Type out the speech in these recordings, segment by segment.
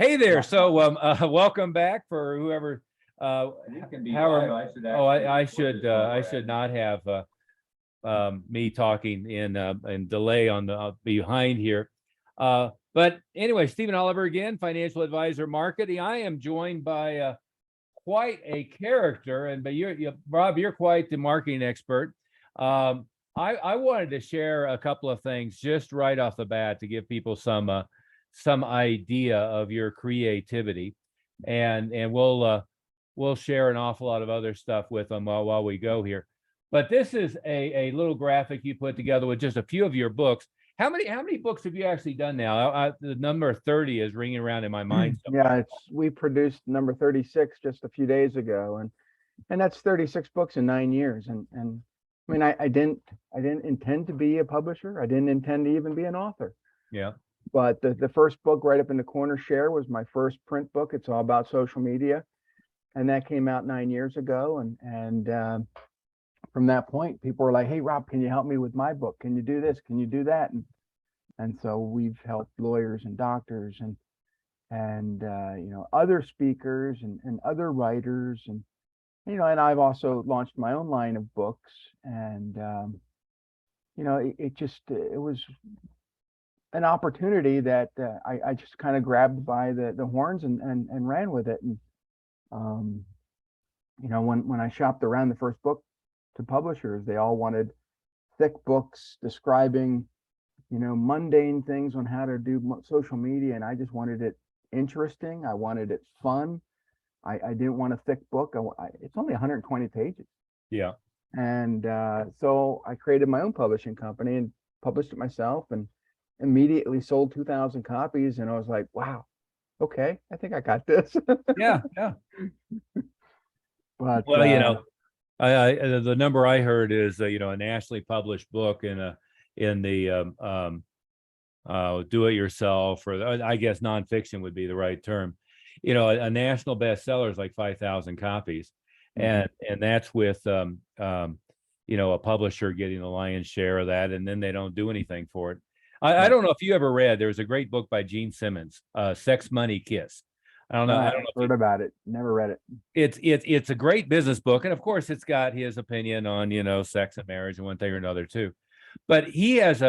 Hey there. So welcome back for whoever. You can be However, live. I should I actually should I should not have me talking in delay on the behind here. But anyway, Stephen Oliver again, financial advisor marketing. I am joined by quite a character, but Rob, you're quite the marketing expert. I wanted to share a couple of things just right off the bat to give people some idea of your creativity, and we'll share an awful lot of other stuff with them while we go here. But this is a little graphic you put together with just a few of your books. How many books have you actually done now? The number 30 is ringing around in my mind somewhere. Yeah, we produced number 36 just a few days ago, and that's 36 books in 9 years. And I mean, I didn't intend to be a publisher. I didn't intend to even be an author. Yeah. But the first book right up in the corner, Share, was my first print book. It's all about social media, and that came out 9 years ago. And from that point, people were like, "Hey, Rob, can you help me with my book? Can you do this? Can you do that?" And so we've helped lawyers and doctors and other speakers and other writers, and and I've also launched my own line of books. And it was an opportunity that I just kind of grabbed by the horns and ran with it. And when I shopped around the first book to publishers, they all wanted thick books describing mundane things on how to do social media, and I just wanted it interesting. I wanted it fun. I didn't want a thick book. It's only 120 pages. Yeah. And so I created my own publishing company and published it myself, and immediately sold 2,000 copies. And I was like, wow, okay, I think I got this. Yeah. But well, I the number I heard is a nationally published book in the do it yourself, or I guess nonfiction would be the right term. A national bestseller is like 5,000 copies, and that's with a publisher getting the lion's share of that, and then they don't do anything for it. I don't know if you ever read. There's a great book by Gene Simmons, Sex, Money, Kiss. I don't know. I don't know. Heard about it. Never read it. It's a great business book, and of course, it's got his opinion on sex and marriage and one thing or another too. But he has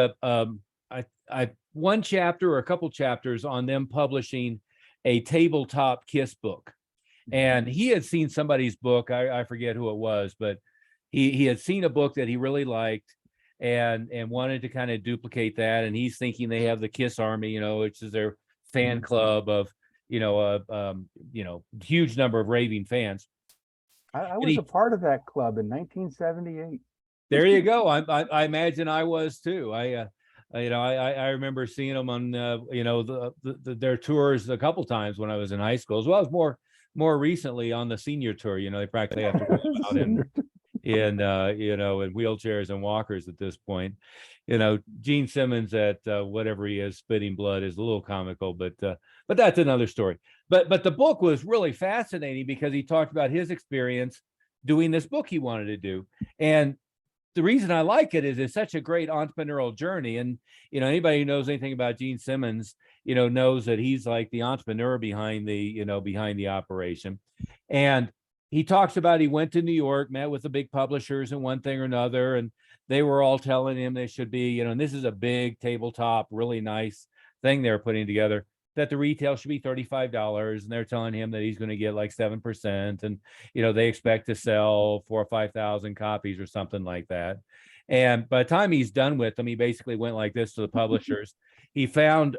one chapter or a couple chapters on them publishing a tabletop kiss book, and he had seen somebody's book. I forget who it was, but he had seen a book that he really liked, and wanted to kind of duplicate that. And he's thinking they have the Kiss Army, which is their fan club of huge number of raving fans. I was a part of that club in 1978. There you go. I imagine I was too. I remember seeing them on their tours a couple times when I was in high school, as well as more recently on the senior tour. They practically have to go out in wheelchairs and walkers at this point. Gene Simmons at whatever he is, spitting blood, is a little comical, but that's another story. But the book was really fascinating because he talked about his experience doing this book he wanted to do. And the reason I like it is it's such a great entrepreneurial journey. And, anybody who knows anything about Gene Simmons, knows that he's like the entrepreneur behind the operation. And he talks about, he went to New York, met with the big publishers and one thing or another, and they were all telling him they should be, and this is a big tabletop, really nice thing they're putting together, that the retail should be $35, and they're telling him that he's going to get like 7%, and they expect to sell 4,000 or 5,000 copies or something like that. And by the time he's done with them, he basically went like this to the publishers. He found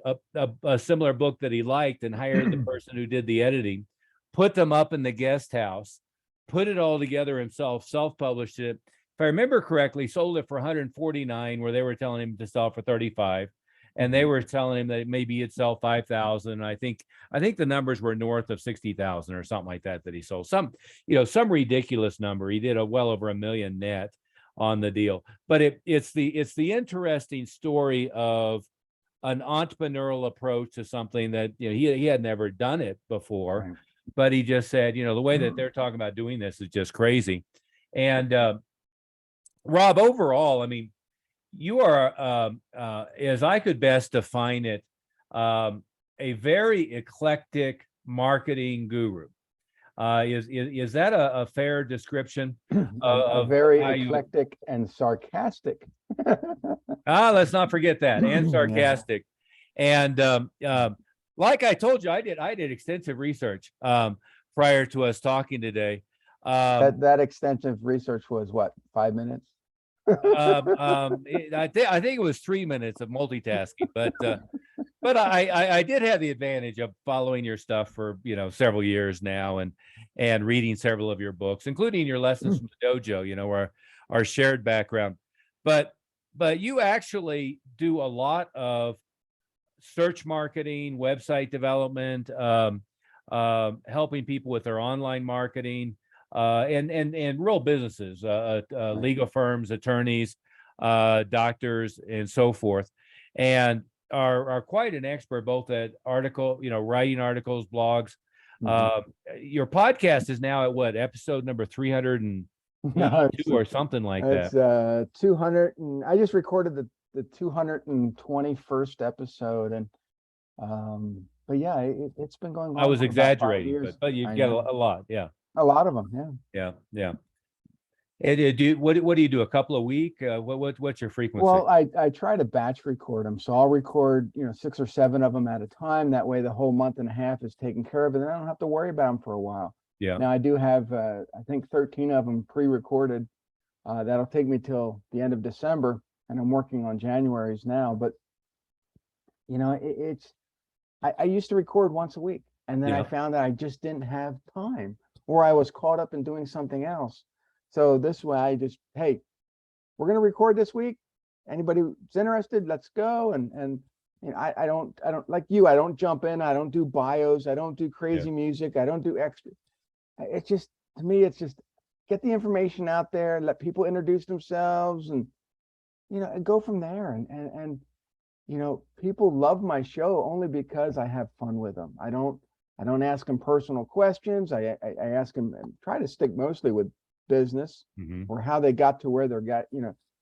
a similar book that he liked and hired the person who did the editing, put them up in the guest house, put it all together himself, self-published it. If I remember correctly, sold it for $149, where they were telling him to sell for $35. And they were telling him that maybe it'd sell 5,000. I think the numbers were north of 60,000 or something like that he sold. Some ridiculous number. He did well over $1 million net on the deal. But it's the interesting story of an entrepreneurial approach to something that he had never done it before. Right. But he just said, the way that they're talking about doing this is just crazy. And Rob, overall, I mean, you are, as I could best define it, a very eclectic marketing guru. Is that a fair description of very how you? eclectic and sarcastic. Let's not forget that, and Yeah. sarcastic. And like I told you, I did extensive research prior to us talking today. That extensive research was what, 5 minutes? I think it was 3 minutes of multitasking, but I did have the advantage of following your stuff for several years now, and reading several of your books, including your lessons from the dojo, our shared background. But you actually do a lot of search marketing, website development, helping people with their online marketing, and real businesses, legal firms, attorneys, doctors, and so forth, and are quite an expert both at writing articles, blogs. Your podcast is now at what, episode number 382 or something like that? It's 200, and I just recorded the 221st episode, and but yeah, it's been going on. I was for about 5 exaggerating, years. but you get a lot, yeah. A lot of them, yeah. Yeah. And what do you do? A couple a week? What's your frequency? Well, I try to batch record them, so I'll record 6 or 7 of them at a time. That way, the whole month and a half is taken care of, and then I don't have to worry about them for a while. Yeah. Now I do have I think 13 of them pre-recorded. That'll take me till the end of December, and I'm working on January's now. But I used to record once a week, and then I found that I just didn't have time, or I was caught up in doing something else. So this way, I just, hey, we're going to record this week. Anybody who's interested, let's go. And I don't like you. I don't jump in. I don't do bios. I don't do crazy music. I don't do extra. It's just, to me, it's just get the information out there, let people introduce themselves, and go from there. And people love my show only because I have fun with them. I don't ask them personal questions. I ask them, and try to stick mostly with business, or how they got to where they got,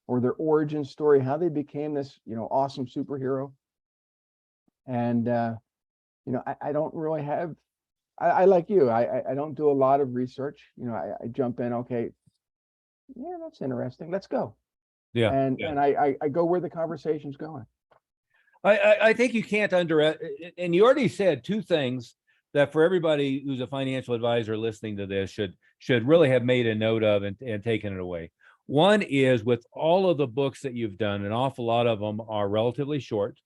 or their origin story, how they became this, awesome superhero. And, I don't really have, I like you, I don't do a lot of research. I jump in, okay, yeah, that's interesting, let's go. Yeah. And I go where the conversation's going. I think you can't and you already said 2 things that for everybody who's a financial advisor listening to this should really have made a note of and taken it away. One is, with all of the books that you've done, an awful lot of them are relatively short,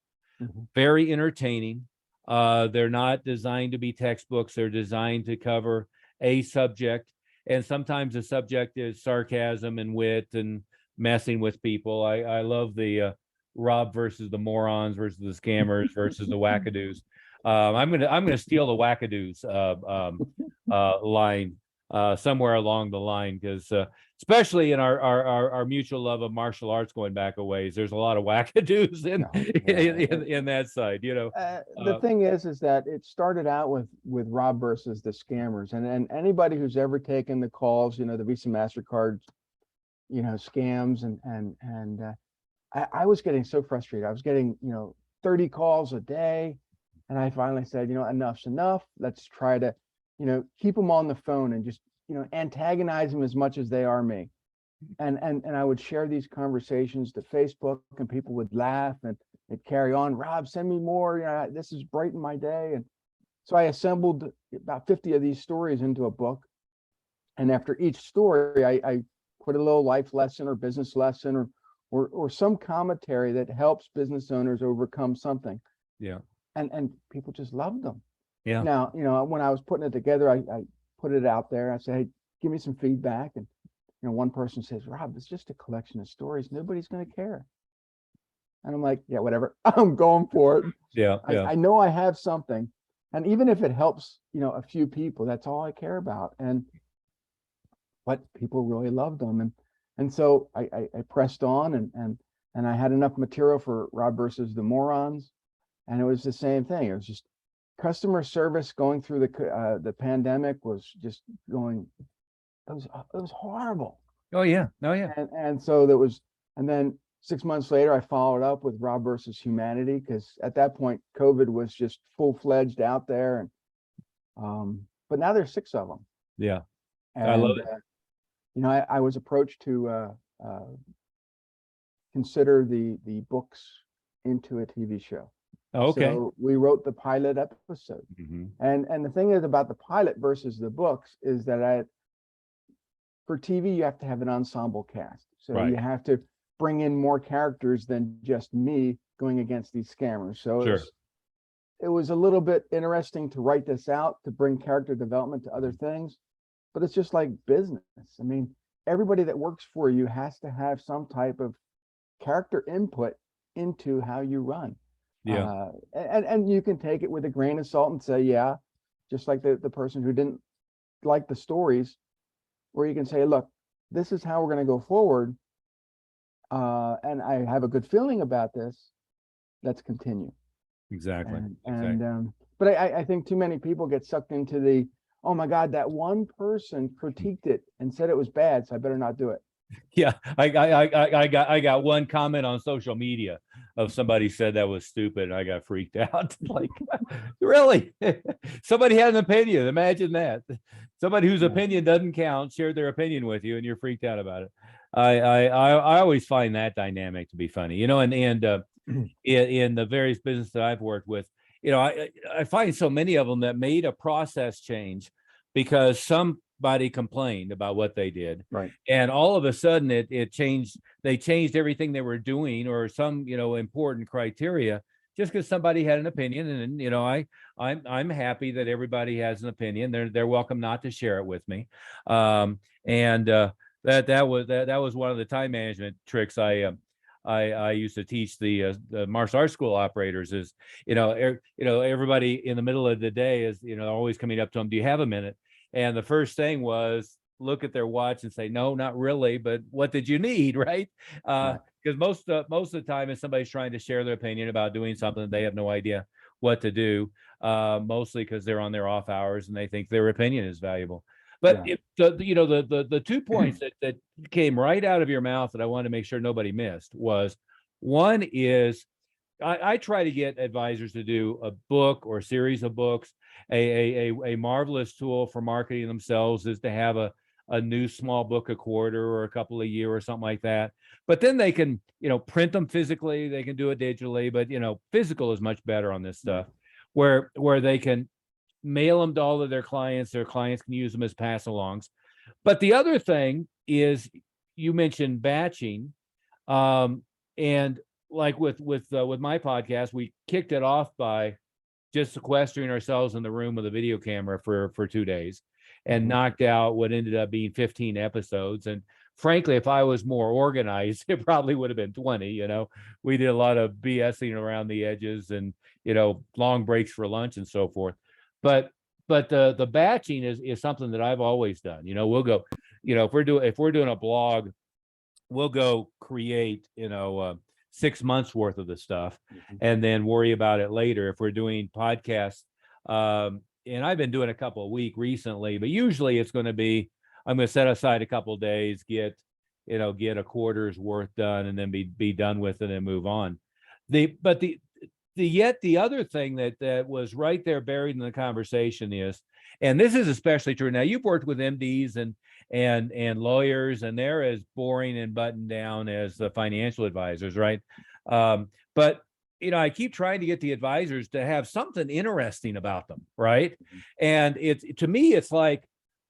very entertaining. They're not designed to be textbooks. They're designed to cover a subject. And sometimes the subject is sarcasm and wit and messing with people. I love the Rob versus the morons versus the scammers versus the wackadoos. I'm gonna steal the wackadoos line somewhere along the line, because especially in our mutual love of martial arts going back a ways, there's a lot of wackadoos in that side. The thing is that it started out with Rob versus the scammers, and anybody who's ever taken the calls, the Visa, MasterCard, scams, and I was getting so frustrated. I was getting 30 calls a day. And I finally said, enough's enough. Let's try to, keep them on the phone and just, antagonize them as much as they are me. And I would share these conversations to Facebook, and people would laugh and it'd carry on. Rob, send me more. This is brighten my day. And so I assembled about 50 of these stories into a book. And after each story, I put a little life lesson or business lesson or some commentary that helps business owners overcome something. Yeah. And people just loved them. Yeah. Now, when I was putting it together, I put it out there. I said, hey, give me some feedback. And, one person says, Rob, it's just a collection of stories. Nobody's going to care. And I'm like, yeah, whatever. I'm going for it. Yeah. I know I have something. And even if it helps, a few people, that's all I care about. But people really loved them. And so I pressed on, and I had enough material for Rob versus the morons. And it was the same thing. It was just customer service going through the pandemic was just going. It was horrible. Oh yeah. And so there was, and then 6 months later, I followed up with Rob versus Humanity, because at that point, COVID was just full-fledged out there. And but now there's 6 of them. Yeah. And I love it. I was approached to consider the books into a TV show. Okay. So we wrote the pilot episode. Mhm. And the thing is about the pilot versus the books is that for TV, you have to have an ensemble cast. So Right. you have to bring in more characters than just me going against these scammers. So Sure. it was a little bit interesting to write this out, to bring character development to other things, but it's just like business. I mean, everybody that works for you has to have some type of character input into how you run. Yeah. And you can take it with a grain of salt and say, yeah, just like the person who didn't like the stories, where you can say, look, this is how we're going to go forward. And I have a good feeling about this. Let's continue. Exactly. But I think too many people get sucked into the, oh my God, that one person critiqued it and said it was bad, so I better not do it. Yeah, I got one comment on social media of somebody said that was stupid, and I got freaked out. Like, really? Somebody had an opinion. Imagine that. Somebody whose opinion doesn't count shared their opinion with you, and you're freaked out about it. I always find that dynamic to be funny, and in the various businesses that I've worked with, I find so many of them that made a process change because somebody complained about what they did. Right. And all of a sudden it changed. They changed everything they were doing or some, important criteria just because somebody had an opinion. And, I'm happy that everybody has an opinion. They're welcome not to share it with me. That was one of the time management tricks I used to teach the martial arts school operators is, everybody in the middle of the day is, always coming up to them, do you have a minute? And the first thing was look at their watch and say, no, not really, but what did you need? Right. Because most of the time if somebody's trying to share their opinion about doing something, they have no idea what to do, mostly because they're on their off hours and they think their opinion is valuable. But the 2 points that came right out of your mouth that I wanted to make sure nobody missed was, one is I try to get advisors to do a book or a series of books. A marvelous tool for marketing themselves is to have a new small book a quarter or a couple a year or something like that. But then they can, print them physically. They can do it digitally, but physical is much better on this stuff, where they can mail them to all of their clients. Their clients can use them as pass-alongs. But the other thing is, you mentioned batching, and like with my podcast, we kicked it off by just sequestering ourselves in the room with a video camera for 2 days, and knocked out what ended up being 15 episodes. And frankly, if I was more organized, it probably would have been 20. We did a lot of BSing around the edges and long breaks for lunch and so forth. But the batching is something that I've always done. We'll go, if we're doing a blog, we'll go create 6 months worth of the stuff and then worry about it later. If we're doing podcasts, and I've been doing a couple a week recently, but usually it's going to be, I'm going to set aside a couple of days, get a quarter's worth done, and then be done with it and move on. The other thing that was right there buried in the conversation is, and this is especially true now, you've worked with MDs and lawyers, and they're as boring and buttoned down as the financial advisors, right? But I keep trying to get the advisors to have something interesting about them, right? And to me, it's like,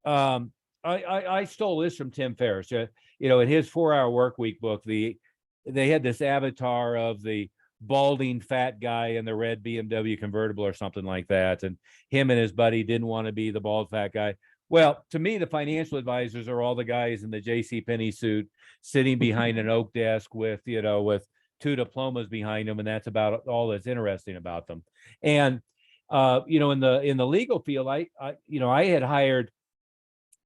I stole this from Tim Ferriss. In his 4-Hour Workweek book, they had this avatar of the balding fat guy in the red BMW convertible or something like that, and him and his buddy didn't want to be the bald fat guy. Well, to me, the financial advisors are all the guys in the JCPenney suit sitting behind an oak desk with 2 diplomas behind them, and that's about all that's interesting about them. And in the legal field, I had hired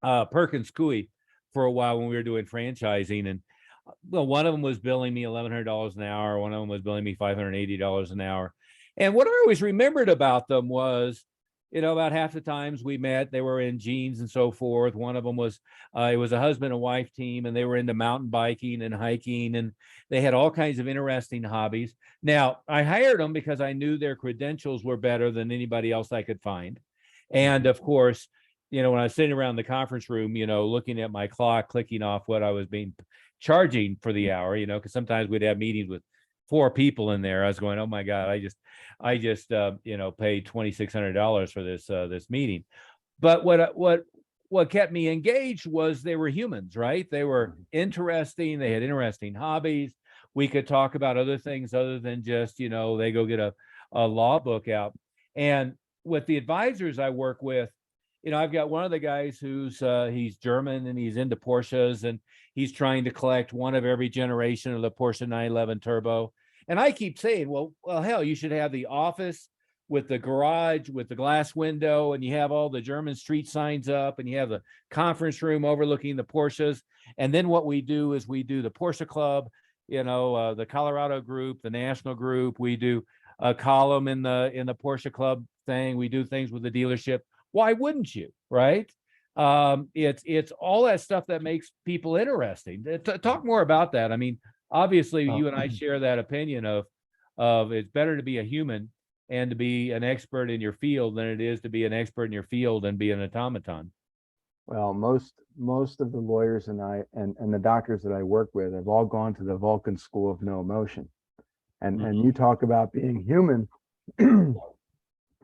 Perkins Coie for a while when we were doing franchising, and one of them was billing me $1,100 an hour. One of them was billing me $580 an hour. And what I always remembered about them was about half the times we met, they were in jeans and so forth. One of them was, it was a husband and wife team, and they were into mountain biking and hiking, and they had all kinds of interesting hobbies. Now, I hired them because I knew their credentials were better than anybody else I could find. And of course, when I was sitting around the conference room, looking at my clock, clicking off what I was being charging for the hour, because sometimes we'd have meetings with 4 people in there. I was going, oh my God, I just paid $2,600 for this meeting. But what kept me engaged was they were humans, right? They were interesting. They had interesting hobbies. We could talk about other things other than just, they go get a law book out. And with the advisors I work with, I've got one of the guys who's he's German and he's into Porsches, and he's trying to collect one of every generation of the Porsche 911 Turbo. And I keep saying, well, hell, you should have the office with the garage with the glass window, and you have all the German street signs up, and you have the conference room overlooking the Porsches. And then what we do is we do the Porsche Club, the Colorado group, the national group. We do a column in the Porsche Club thing. We do things with the dealership. Why wouldn't you, right? It's all that stuff that makes people interesting. Talk more about that. I mean, obviously, you and I share that opinion of it's better to be a human and to be an expert in your field than it is to be an expert in your field and be an automaton. Well, most of the lawyers and the doctors that I work with have all gone to the Vulcan School of No Emotion, and you talk about being human.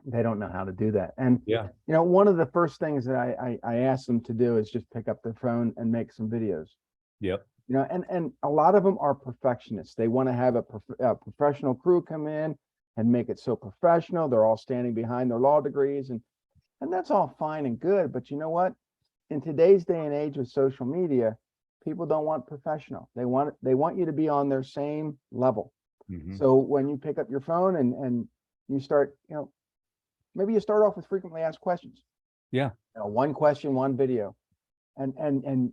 They don't know how to do that. And yeah, one of the first things that I ask them to do is just pick up their phone and make some videos. Yep. And a lot of them are perfectionists. They want to have a professional crew come in and make it so professional. They're all standing behind their law degrees, and that's all fine and good. But you know what? In today's day and age with social media, people don't want professional. They want you to be on their same level. So when you pick up your phone and you start, maybe you start off with frequently asked questions. Yeah. One question, one video, and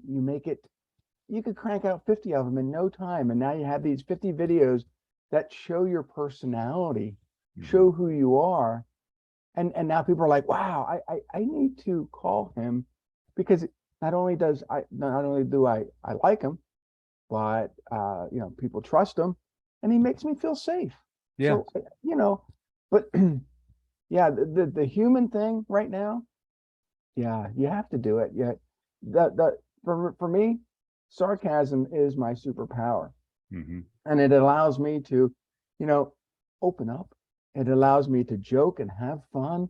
you make it. You could crank out 50 of them in no time, and now you have these 50 videos that show your personality, show who you are, and now people are like, wow, I need to call him, because not only do I like him, but people trust him, and he makes me feel safe. Yeah. So but yeah, the human thing right now, yeah, you have to do it. Yeah, for me, sarcasm is my superpower, and it allows me to, open up. It allows me to joke and have fun,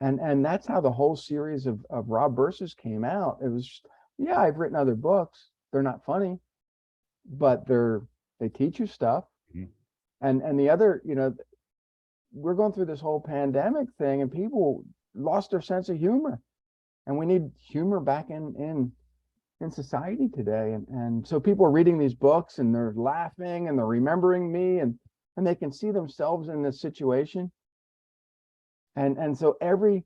and that's how the whole series of Rob Versus came out. It was, yeah, I've written other books. They're not funny, but they teach you stuff, and the other, we're going through this whole pandemic thing, and people lost their sense of humor, and we need humor back in society today. And so people are reading these books and they're laughing and they're remembering me, and they can see themselves in this situation. And so every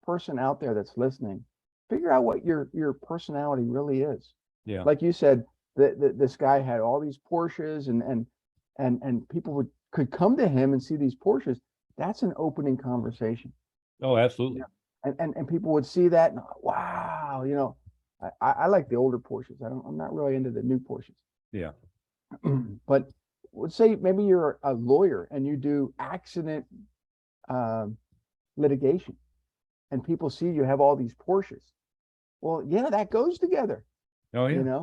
person out there that's listening, figure out what your personality really is. Yeah. Like you said, this guy had all these Porsches, and people could come to him and see these Porsches. That's an opening conversation. Oh, absolutely. Yeah. And people would see that, and wow, I like the older Porsches. I'm not really into the new Porsches. Yeah. But let's say maybe you're a lawyer and you do accident litigation, and people see you have all these Porsches. Well, yeah, that goes together. Oh yeah.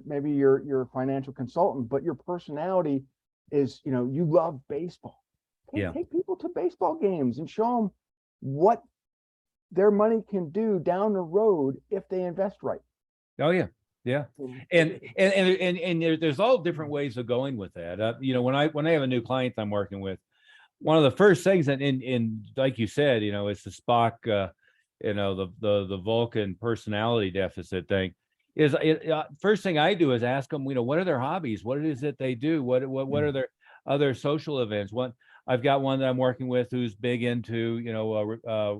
Maybe you're a financial consultant, but your personality is, you love baseball. Yeah. Take people to baseball games and show them what their money can do down the road if they invest right. Oh yeah. Yeah. And there's all different ways of going with that. When I have a new client I'm working with, one of the first things that in like you said, it's the Spock, the Vulcan personality deficit thing, is first thing I do is ask them, what are their hobbies? What is it they do? What are their other social events? I've got one that I'm working with who's big into,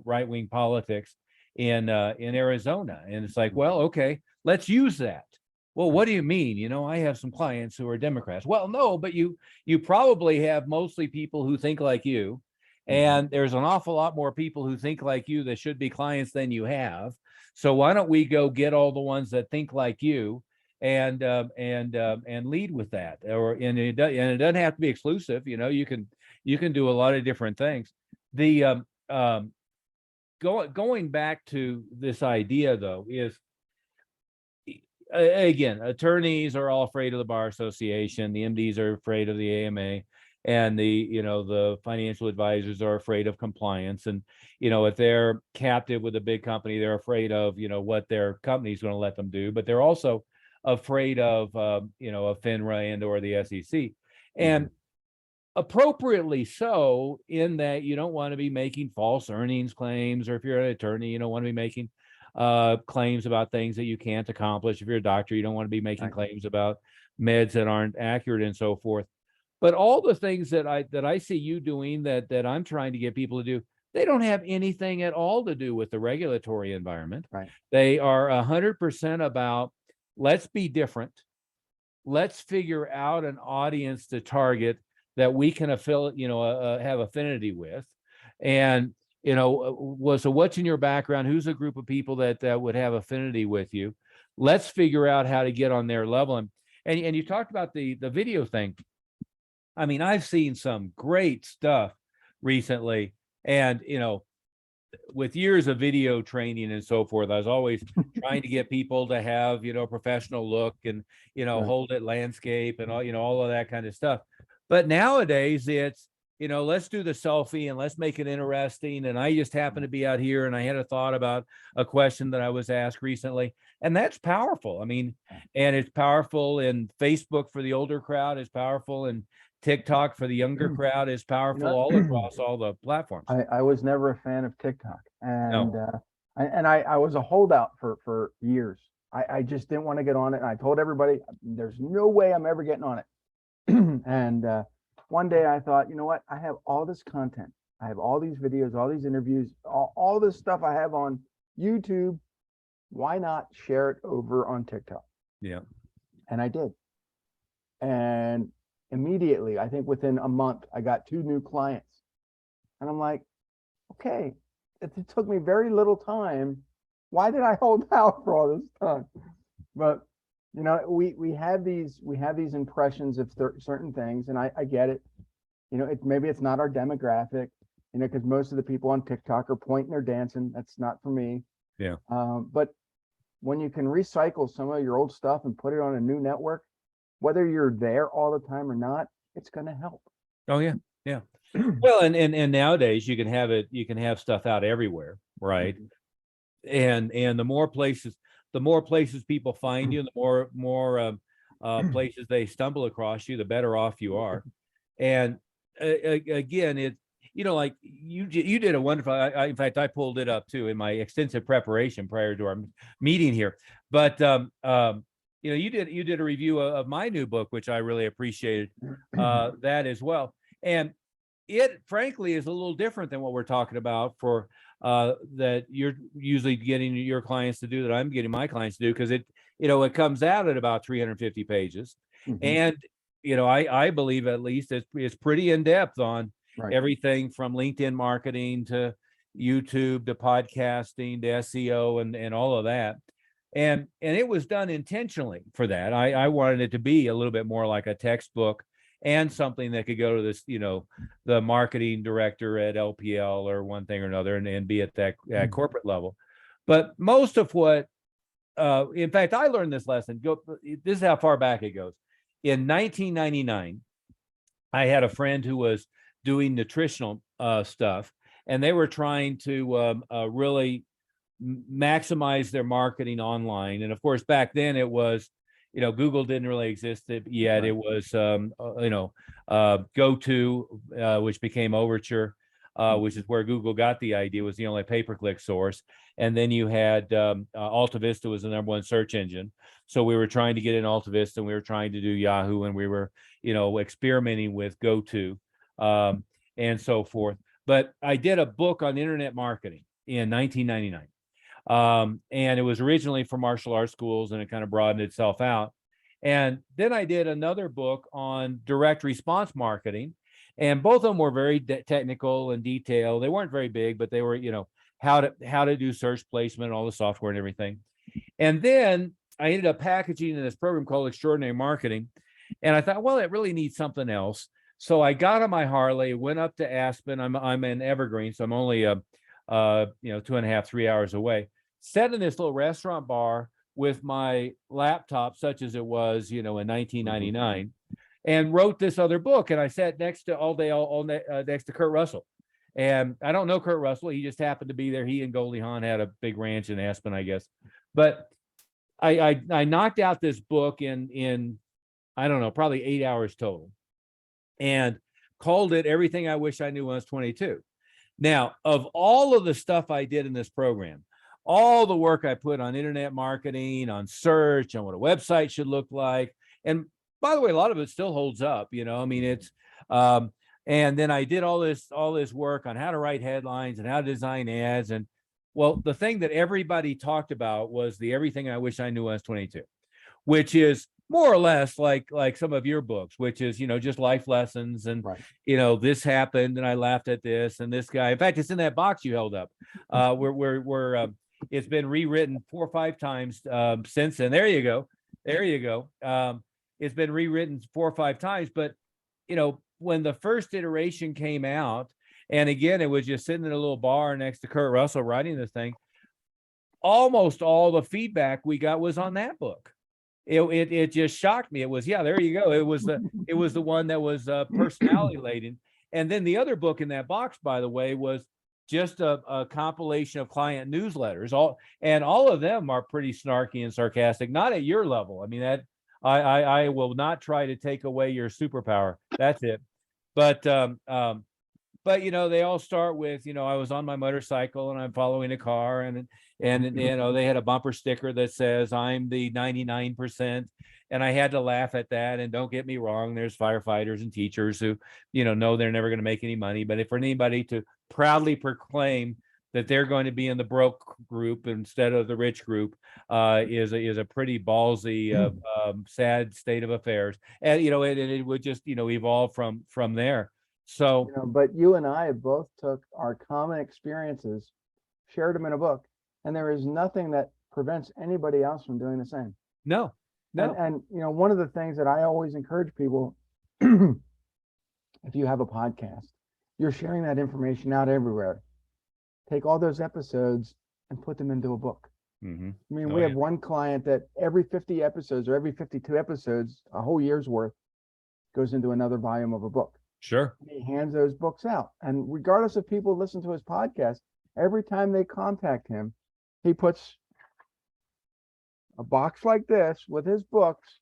right-wing politics in Arizona. And it's like, well, okay, let's use that. Well, what do you mean? I have some clients who are Democrats. Well, no, but you probably have mostly people who think like you, And there's an awful lot more people who think like you that should be clients than you have. So why don't we go get all the ones that think like you and lead with that? And it doesn't have to be exclusive. You can do a lot of different things. The going back to this idea though is, again, attorneys are all afraid of the bar association, the MDs are afraid of the AMA, and the financial advisors are afraid of compliance. And if they're captive with a big company, they're afraid of what their company's going to let them do, but they're also afraid of of FINRA and or the SEC. And appropriately so, in that you don't want to be making false earnings claims, or if you're an attorney, you don't want to be making claims about things that you can't accomplish. If you're a doctor, you don't want to be making claims about meds that aren't accurate and so forth. But all the things that I see you doing that I'm trying to get people to do, they don't have anything at all to do with the regulatory environment. Right. They are 100% about, let's be different. Let's figure out an audience to target that we can have affinity with. And so what's in your background? Who's a group of people that would have affinity with you? Let's figure out how to get on their level. And you talked about the video thing. I mean, I've seen some great stuff recently, and with years of video training and so forth, I was always trying to get people to have a professional look and hold it landscape and all of that kind of stuff. But nowadays it's let's do the selfie and let's make it interesting. And I just happen to be out here and I had a thought about a question that I was asked recently, and that's powerful. I mean, and it's powerful in Facebook for the older crowd, it's powerful in TikTok for the younger crowd, is powerful all across all the platforms. I was never a fan of TikTok, and No. I was a holdout for years. I just didn't want to get on it, and I told everybody there's no way I'm ever getting on it. And one day I thought, you know what? I have all this content. I have all these videos, all these interviews, all this stuff I have on YouTube. Why not share it over on TikTok? Yeah. And I did. And immediately, I think within a month, I got 2 new clients. And I'm like, okay, it took me very little time. Why did I hold out for all this time? But we have these impressions of certain things, and I get it. Maybe it's not our demographic, because most of the people on TikTok are pointing or dancing. That's not for me. Yeah. But when you can recycle some of your old stuff and put it on a new network, whether you're there all the time or not, it's going to help. Oh yeah. Yeah. Well, and nowadays you can have stuff out everywhere, right? And the more places people find you, the more places they stumble across you, the better off you are. And again, it like you did a wonderful. In fact, I pulled it up too in my extensive preparation prior to our meeting here. But you did a review of my new book, which I really appreciated that as well. And it frankly is a little different than what we're talking about for that you're usually getting your clients to do, that I'm getting my clients to do, because it comes out at about 350 pages. And I believe at least it's pretty in depth on everything from LinkedIn marketing to YouTube to podcasting to SEO and all of that. And it was done intentionally for that. I wanted it to be a little bit more like a textbook and something that could go to this, the marketing director at LPL or one thing or another, and be at that corporate level. But most of what, in fact, I learned this lesson. This is how far back it goes. In 1999, I had a friend who was doing nutritional stuff, and they were trying to really maximize their marketing online. And of course, back then it was, Google didn't really exist yet. It was, GoTo, which became Overture, which is where Google got the idea, was the only pay-per-click source. And then you had Alta Vista was the #1 search engine. So we were trying to get in Alta Vista, and we were trying to do Yahoo, and we were, experimenting with GoTo and so forth. But I did a book on internet marketing in 1999. And it was originally for martial arts schools, and it kind of broadened itself out. And then I did another book on direct response marketing. And both of them were very technical and detailed. They weren't very big, but they were, how to do search placement, all the software and everything. And then I ended up packaging in this program called Extraordinary Marketing. And I thought, well, it really needs something else. So I got on my Harley, went up to Aspen. I'm in Evergreen, so I'm only 2.5, 3 hours away. Sat in this little restaurant bar with my laptop, such as it was, in 1999, and wrote this other book. And I sat next to next to Kurt Russell. And I don't know Kurt Russell. He just happened to be there. He and Goldie Hawn had a big ranch in Aspen, I guess. But I knocked out this book in I don't know, probably 8 hours total, and called it Everything I Wish I Knew When I Was 22. Now, of all of the stuff I did in this program, all the work I put on internet marketing, on search, on what a website should look like, and by the way, a lot of it still holds up. I mean, it's and then I did all this work on how to write headlines and how to design ads. And well, the thing that everybody talked about was the Everything I Wish I Knew When I Was 22, which is more or less like some of your books, which is, just life lessons. And, right. This happened and I laughed at this, and this guy, in fact, it's in that box you held up. It's been rewritten 4 or 5 times since then. There you go. It's been rewritten 4 or 5 times, but, when the first iteration came out, and again, it was just sitting in a little bar next to Kurt Russell writing this thing, almost all the feedback we got was on that book. It just shocked me. It was, there you go. It was the one that was personality laden. And then the other book in that box, by the way, was just a compilation of client newsletters. All of them are pretty snarky and sarcastic, not at your level. I mean, that I will not try to take away your superpower. That's it. But they all start with, I was on my motorcycle and I'm following a car, and they had a bumper sticker that says I'm the 99%. And I had to laugh at that. And don't get me wrong, there's firefighters and teachers who, know they're never going to make any money. But if for anybody to proudly proclaim that they're going to be in the broke group instead of the rich group is a pretty ballsy, sad state of affairs. And, it would just, evolve from there. So, but you and I both took our common experiences, shared them in a book, and there is nothing that prevents anybody else from doing the same. No. And one of the things that I always encourage people, if you have a podcast, you're sharing that information out everywhere. Take all those episodes and put them into a book. Mm-hmm. I mean, we have one client that every 50 episodes or every 52 episodes, a whole year's worth, goes into another volume of a book. Sure. He hands those books out. And regardless if people listen to his podcast, every time they contact him, he puts a box like this with his books,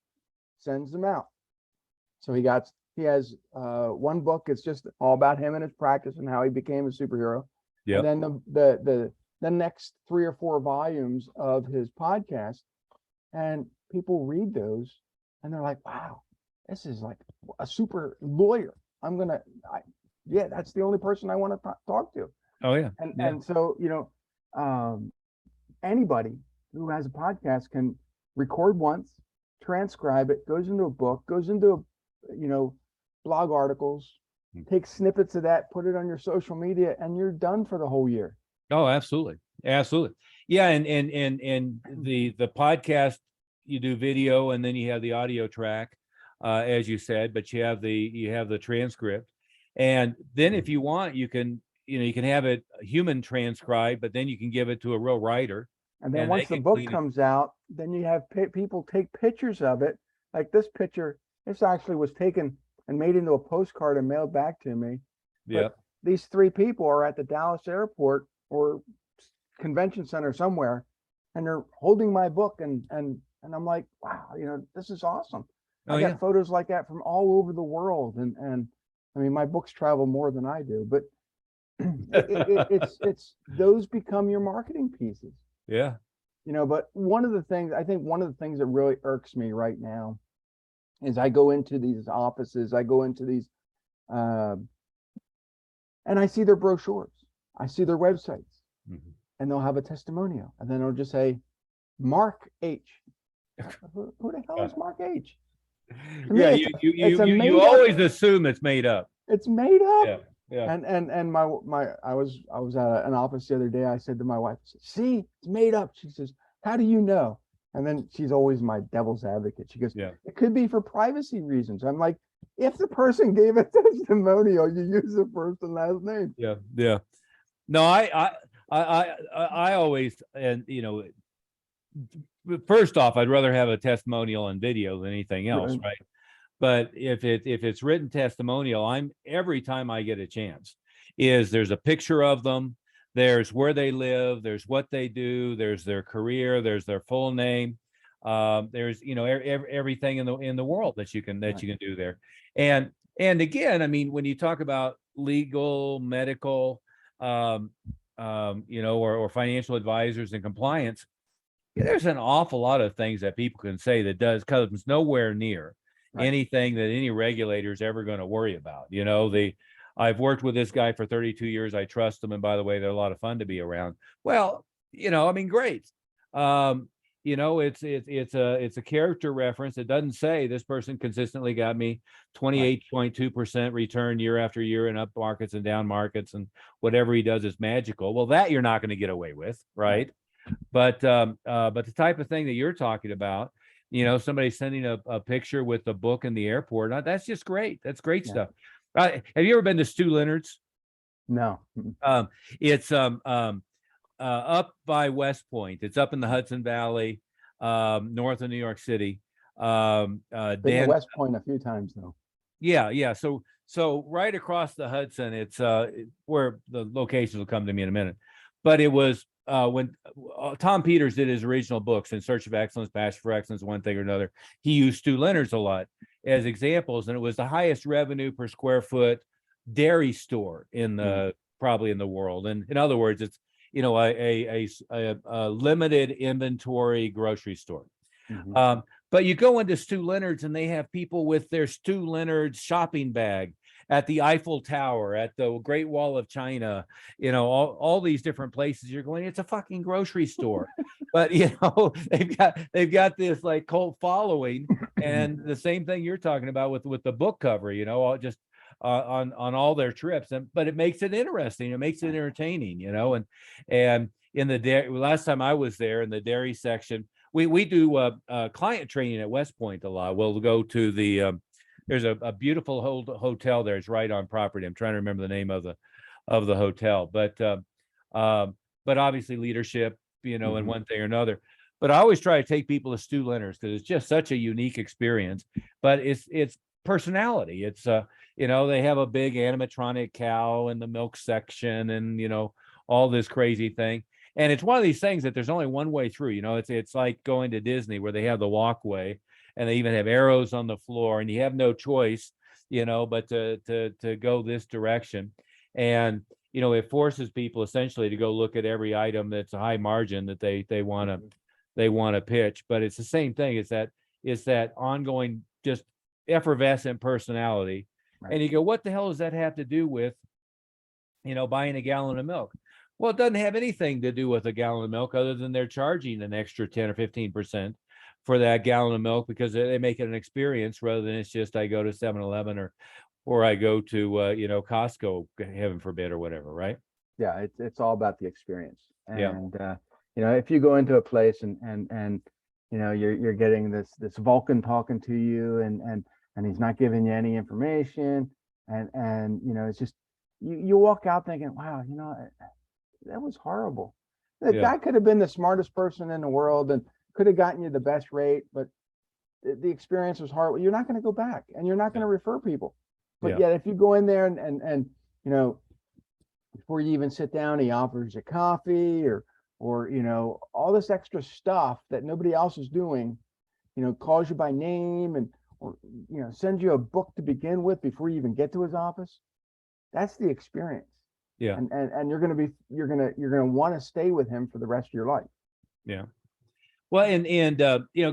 sends them out. So he has one book. It's just all about him and his practice and how he became a superhero. Yeah. And then the next 3 or 4 volumes of his podcast, and people read those and they're like, wow, this is like a super lawyer. That's the only person I want to talk to. Oh yeah. And so, anybody who has a podcast can record once, transcribe it, goes into a book, goes into, blog articles, take snippets of that, put it on your social media, and you're done for the whole year. Oh, absolutely. Yeah. And the podcast, you do video and then you have the audio track, as you said, but you have the transcript. And then if you want, you can have it human transcribed, but then you can give it to a real writer. And then once the book comes out, then you have people take pictures of it. Like this picture, this actually was taken and made into a postcard and mailed back to me. Yeah. These 3 people are at the Dallas airport or convention center somewhere, and they're holding my book, and I'm like, wow, this is awesome. I got photos like that from all over the world, and I mean, my books travel more than I do, but it's those become your marketing pieces. Yeah. But one of the things that really irks me right now is I go into these offices, I go into these, and I see their brochures, I see their websites, and they'll have a testimonial, and then it'll just say, Mark H. Who the hell is Mark H? Yeah, you always assume it's made up. It's made up. Yeah. Yeah. And I was at an office the other day. I said to my wife, see, it's made up. She says, how do you know? And then she's always my devil's advocate. She goes, Yeah. it could be for privacy reasons. I'm like, if the person gave a testimonial, you use the first and last name. Yeah. Yeah. No, I always, and first off, I'd rather have a testimonial on video than anything else, right? But if it's written testimonial, every time I get a chance, there's a picture of them, there's where they live, there's what they do, there's their career, there's their full name, there's everything in the world that you can do there. And again, I mean, when you talk about legal, medical, or financial advisors and compliance, there's an awful lot of things that people can say that comes nowhere near anything that any regulator is ever going to worry about. I've worked with this guy for 32 years. I trust him. And by the way, they're a lot of fun to be around. Well, I mean, great. It's a character reference. It doesn't say this person consistently got me 28.2% return year after year in up markets and down markets, and whatever he does is magical. Well, that you're not going to get away with, right? But the type of thing that you're talking about, somebody sending a picture with the book in the airport, that's just great. That's great stuff. Have you ever been to Stu Leonard's? No. It's up by West Point. It's up in the Hudson Valley, north of New York City. Been to West Point a few times though. Yeah. So right across the Hudson, it's where the locations will come to me in a minute. But it was when Tom Peters did his original books, In Search of Excellence, Passion for Excellence, One Thing or Another, he used Stu Leonard's a lot as examples, and it was the highest revenue per square foot dairy store probably in the world. And in other words, it's a limited inventory grocery store. But you go into Stu Leonard's and they have people with their Stu Leonard's shopping bag at the Eiffel Tower, at the Great Wall of China, all these different places. You're going, it's a fucking grocery store. But they've got this like cult following, and the same thing you're talking about with the book cover, just on all their trips. But it makes it interesting, it makes it entertaining, and in the dairy, last time I was there in the dairy section, we do client training at West Point a lot. We'll go to the there's a beautiful hotel there. It's right on property. I'm trying to remember the name of the hotel, but obviously leadership, in one thing or another. But I always try to take people to Stu Leonard's because it's just such a unique experience. But it's personality. It's they have a big animatronic cow in the milk section, and all this crazy thing. And it's one of these things that there's only one way through. It's like going to Disney where they have the walkway, and they even have arrows on the floor, and you have no choice, but to go this direction. And it forces people essentially to go look at every item that's a high margin that they want to pitch. But it's the same thing. It's that ongoing just effervescent personality. Right. And you go, what the hell does that have to do with buying a gallon of milk? Well, it doesn't have anything to do with a gallon of milk other than they're charging an extra 10 or 15% for that gallon of milk because they make it an experience rather than it's just I go to 7-Eleven or I go to Costco, heaven forbid, or whatever, right? Yeah, it's all about the experience. And if you go into a place and you're getting this Vulcan talking to you and he's not giving you any information and it's just you walk out thinking, wow, that was horrible. The guy could have been the smartest person in the world and could have gotten you the best rate, but the experience was horrible. You're not going to go back and you're not going to refer people. But yet if you go in there and before you even sit down, he offers you coffee or all this extra stuff that nobody else is doing, calls you by name or sends you a book to begin with before you even get to his office. That's the experience. Yeah. And you're going to want to stay with him for the rest of your life. Yeah. Well, and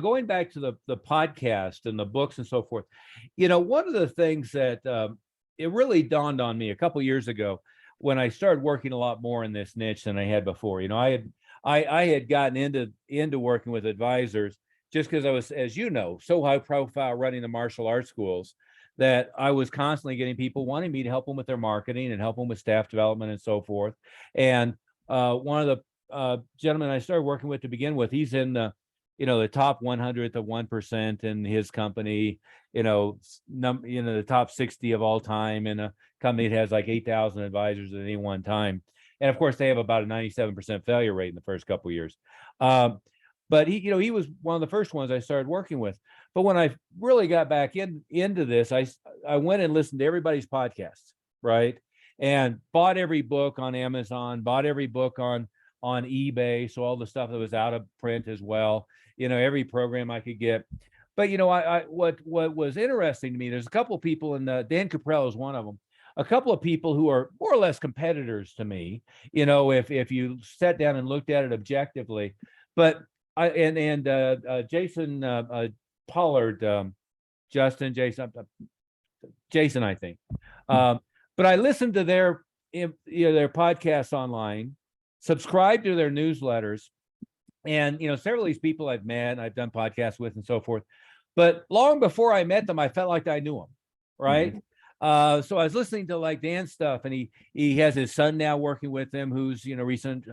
going back to the podcast and the books and so forth, one of the things that it really dawned on me a couple years ago when I started working a lot more in this niche than I had before. I had gotten into working with advisors just because I was, as so high profile running the martial arts schools that I was constantly getting people wanting me to help them with their marketing and help them with staff development and so forth. And one of the gentlemen I started working with to begin with, he's in the, the top 100th of 1% in his company, the top 60 of all time in a company that has like 8,000 advisors at any one time. And of course, they have about a 97% failure rate in the first couple of years. But he was one of the first ones I started working with. But when I really got back into this, I went and listened to everybody's podcasts, right? And bought every book on Amazon, bought every book on eBay, so all the stuff that was out of print as well. Every program I could get. But what was interesting to me, there's a couple of people, and Dan Caprell is one of them. A couple of people who are more or less competitors to me, if you sat down and looked at it objectively. But Jason Pollard, Jason, I think. But I listened to their podcasts online, subscribed to their newsletters, and several of these people I've met, I've done podcasts with, and so forth. But long before I met them, I felt like I knew them, right? So I was listening to like Dan's stuff, and he has his son now working with him, who's recent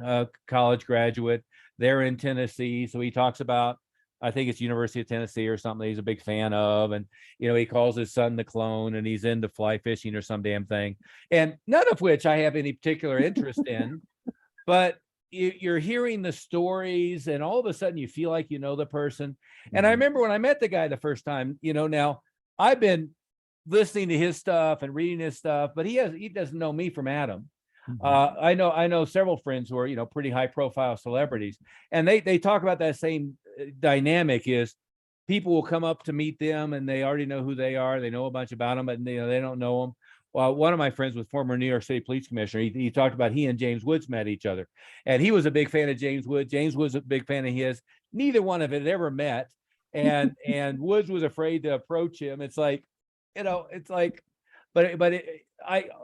college graduate. They're in Tennessee, so he talks about, I think it's University of Tennessee or something he's a big fan of, and he calls his son the clone, and he's into fly fishing or some damn thing, and none of which I have any particular interest in. But you're hearing the stories, and all of a sudden you feel like you know the person. And I remember when I met the guy the first time, now I've been listening to his stuff and reading his stuff, but he doesn't know me from Adam. I know several friends who are pretty high profile celebrities, and they talk about that same dynamic. Is people will come up to meet them, and they already know who they are, they know a bunch about them, but they don't know them. Well, one of my friends was former New York City police commissioner. He talked about he and James Woods met each other, and he was a big fan of James Woods. James was a big fan of his. Neither one of it had ever met, and Woods was afraid to approach him. It's like,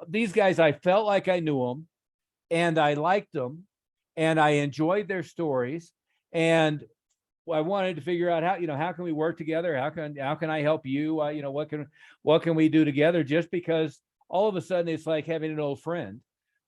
these guys, I felt like I knew them, and I liked them, and I enjoyed their stories, and I wanted to figure out how can we work together? How can I help you? What can we do together? Just because all of a sudden it's like having an old friend,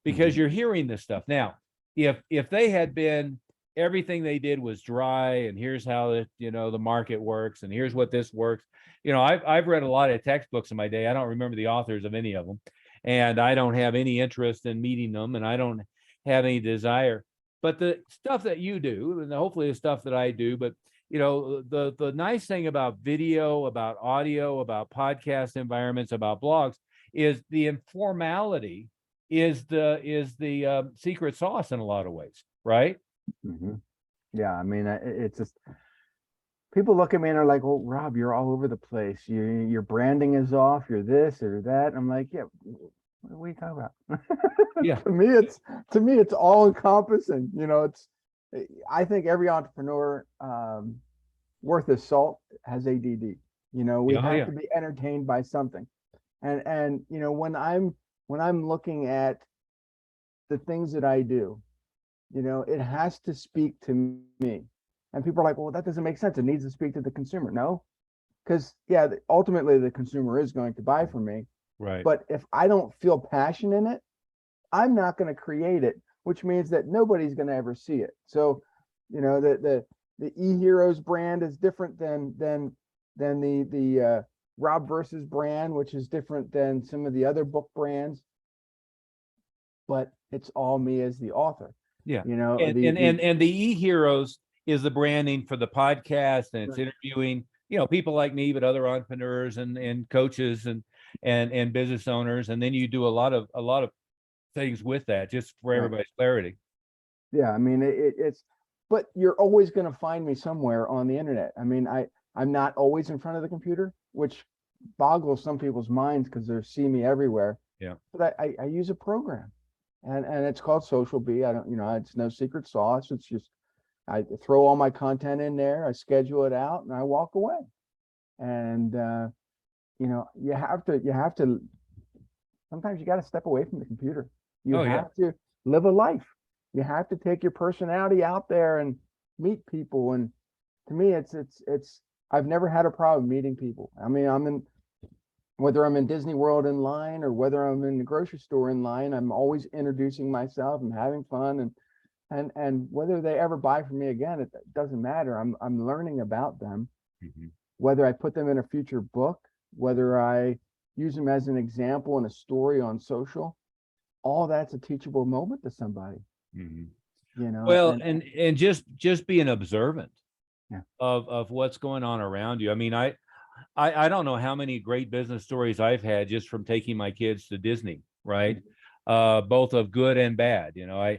because you're hearing this stuff. Now, if they had been, everything they did was dry, and here's how the market works, and here's what this works. I've read a lot of textbooks in my day. I don't remember the authors of any of them, and I don't have any interest in meeting them, and I don't have any desire. But the stuff that you do, and hopefully the stuff that I do, but the nice thing about video, about audio, about podcast environments, about blogs, is the informality is the secret sauce in a lot of ways, right? Yeah, I mean, it's just, people look at me and are like, "Well, Rob, you're all over the place. Your branding is off. You're this or that." And I'm like, "Yeah, what are you talking about?" Yeah. to me, it's all encompassing. I think every entrepreneur worth his salt has ADD. We have to be entertained by something. And when I'm looking at the things that I do, it has to speak to me. And people are like, "Well, that doesn't make sense. It needs to speak to the consumer." No, because ultimately the consumer is going to buy from me. Right. But if I don't feel passion in it, I'm not going to create it, which means that nobody's going to ever see it. So, the eHeroes brand is different than the Rob Versus brand, which is different than some of the other book brands. But it's all me as the author. Yeah. And the eHeroes is the branding for the podcast, and it's interviewing, people like me, but other entrepreneurs and coaches and business owners. And then you do a lot of things with that, just for everybody's clarity. Yeah. I mean, it's, but you're always going to find me somewhere on the internet. I mean, I'm not always in front of the computer, which boggles some people's minds because they see me everywhere. Yeah. But I use a program, and it's called Social Bee. I don't, it's no secret sauce. It's just, I throw all my content in there, I schedule it out, and I walk away. And you have to sometimes you got to step away from the computer. You have to live a life. You have to take your personality out there and meet people. And to me, it's I've never had a problem meeting people. I mean, Whether I'm in Disney World in line or whether I'm in the grocery store in line, I'm always introducing myself and having fun, and whether they ever buy from me again, it doesn't matter. I'm learning about them. Mhm. Whether I put them in a future book, whether I use them as an example in a story on social, all that's a teachable moment to somebody, Mhm. you know, Well, and just being observant yeah. of what's going on around you. I mean, I don't know how many great business stories I've had just from taking my kids to Disney, right? Both of good and bad, you know.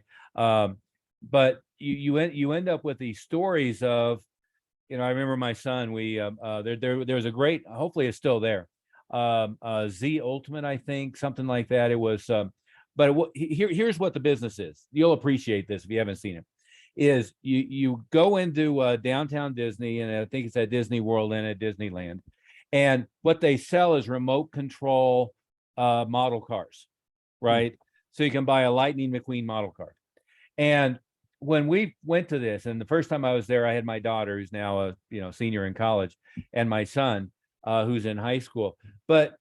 But you end up with these stories of, you know, I remember my son. There was a great. Hopefully, it's still there. Z Ultimate, I think, something like that. It was. But here's what the business is. You'll appreciate this if you haven't seen it. Is you go into downtown Disney, and I think it's at Disney World and at Disneyland, and what they sell is remote control model cars, right? So you can buy a Lightning McQueen model car. And when we went to this, and the first time I was there, I had my daughter, who's now a senior in college, and my son, who's in high school. But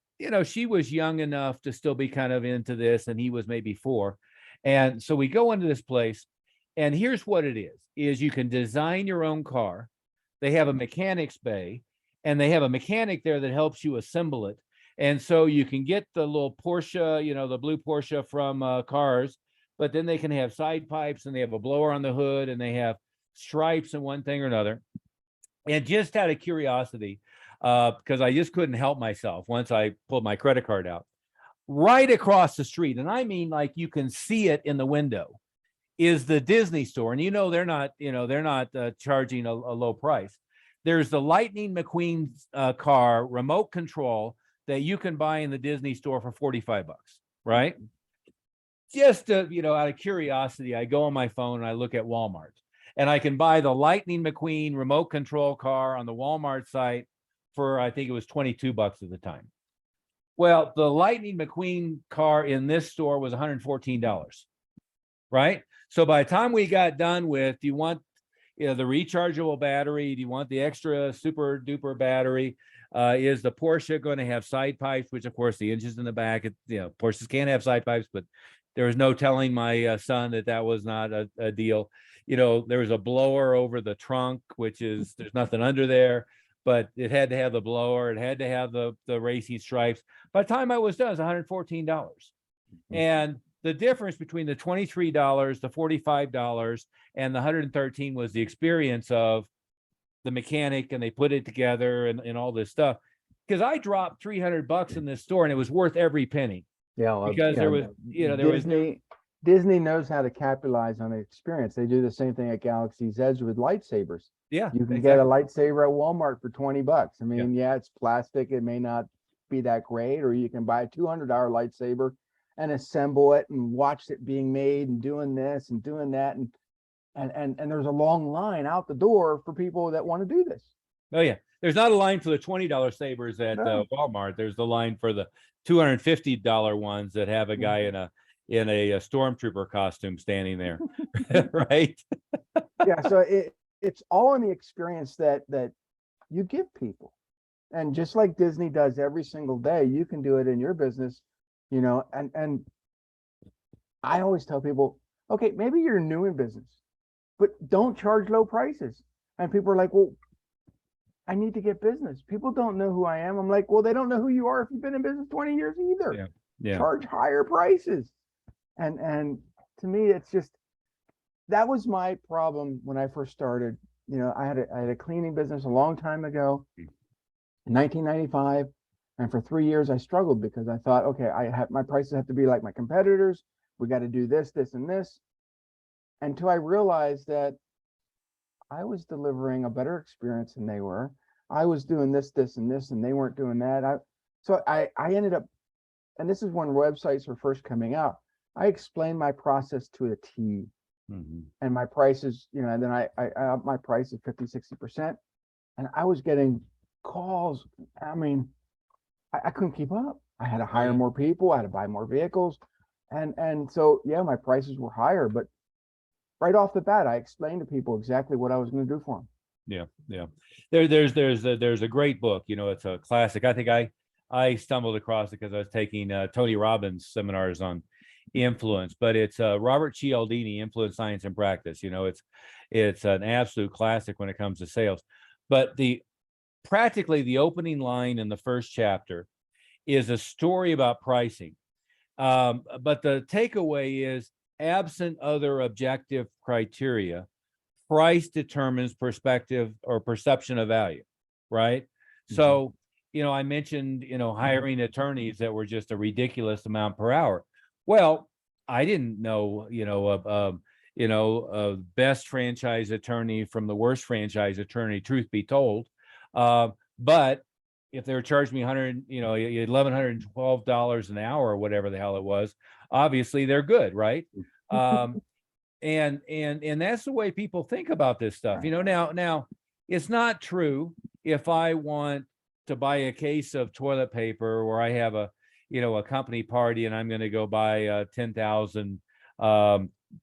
she was young enough to still be kind of into this, and he was maybe 4. And so we go into this place, and here's what it is you can design your own car. They have a mechanics bay, and they have a mechanic there that helps you assemble it. And so you can get the little Porsche, the blue Porsche from Cars, but then they can have side pipes, and they have a blower on the hood, and they have stripes and one thing or another. And just out of curiosity, because I just couldn't help myself once I pulled my credit card out, right across the street, and I mean like you can see it in the window, is the Disney store. And they're not charging a low price. There's the Lightning McQueen car remote control that you can buy in the Disney store for $45, right? Just out of curiosity, I go on my phone and I look at Walmart, and I can buy the Lightning McQueen remote control car on the Walmart site for, I think it was $22 at the time. Well, the Lightning McQueen car in this store was $114, right? So by the time we got done with, do you want the rechargeable battery? Do you want the extra super duper battery? Is the Porsche going to have side pipes? Which, of course, the engine's in the back. Porsches can't have side pipes, but there was no telling my son that was not a deal. There was a blower over the trunk, which is, there's nothing under there, but it had to have the blower. It had to have the racing stripes. By the time I was done, it was $114. And the difference between the $23, the $45, and the $113 was the experience of the mechanic, and they put it together and all this stuff. Because I dropped $300 in this store, and it was worth every penny. Yeah, Because there was, Disney knows how to capitalize on the experience. They do the same thing at Galaxy's Edge with lightsabers. Yeah, you can get a lightsaber at Walmart for $20. I mean, yeah, it's plastic. It may not be that great, or you can buy a $200 lightsaber and assemble it and watch it being made and doing this and doing that. And there's a long line out the door for people that want to do this. Oh yeah. There's not a line for the $20 sabers at Walmart. There's the line for the $250 ones that have a guy in a stormtrooper costume standing there. Right. Yeah. So it's all in the experience that you give people. And just like Disney does every single day, you can do it in your business, and I always tell people, okay, maybe you're new in business, but don't charge low prices. And people are like, well, I need to get business. People don't know who I am. I'm like, well, they don't know who you are if you've been in business 20 years either. Yeah. Charge higher prices. And to me, it's just, that was my problem when I first started. I had a cleaning business a long time ago in 1995. And for 3 years, I struggled because I thought, okay, my prices have to be like my competitors. We got to do this, this, and this. Until I realized that I was delivering a better experience than they were. I was doing this, this, and this, and they weren't doing that. So I ended up, and this is when websites were first coming out. I explained my process to a T, and my prices, and then I upped my price at 50-60%, and I was getting calls. I mean, I couldn't keep up. I had to hire more people. I had to buy more vehicles, and so yeah, my prices were higher, but right off the bat, I explained to people exactly what I was going to do for them. Yeah. There's a great book. It's a classic. I think I I stumbled across it because I was taking Tony Robbins seminars on influence, but it's Robert Cialdini, Influence, Science, and Practice. It's an absolute classic when it comes to sales. But practically the opening line in the first chapter is a story about pricing. But the takeaway is, absent other objective criteria, price determines perspective or perception of value, right? So, I mentioned, hiring attorneys that were just a ridiculous amount per hour. Well, I didn't know, a best franchise attorney from the worst franchise attorney, truth be told. But if they were charging me $1,112 an hour or whatever the hell it was, obviously they're good, right? And that's the way people think about this stuff. Now it's not true. If I want to buy a case of toilet paper, or I have a company party and I'm going to go buy 10,000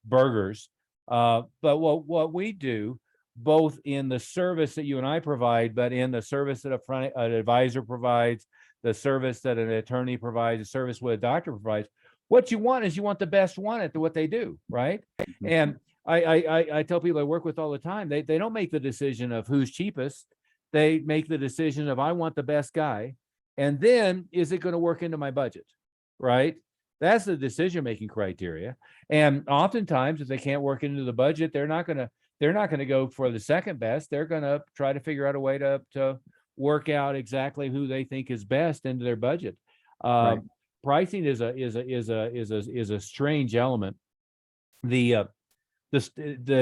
burgers. But what we do, both in the service that you and I provide, but in the service that an advisor provides, the service that an attorney provides, the service what a doctor provides, what you want is you want the best one at what they do, right? And I tell people I work with all the time, they don't make the decision of who's cheapest. They make the decision of, I want the best guy. And then, is it going to work into my budget, right? That's the decision-making criteria. And oftentimes, if they can't work into the budget, they're not going to go for the second best. They're going to try to figure out a way to work out exactly who they think is best into their budget. Right. Pricing is a strange element. The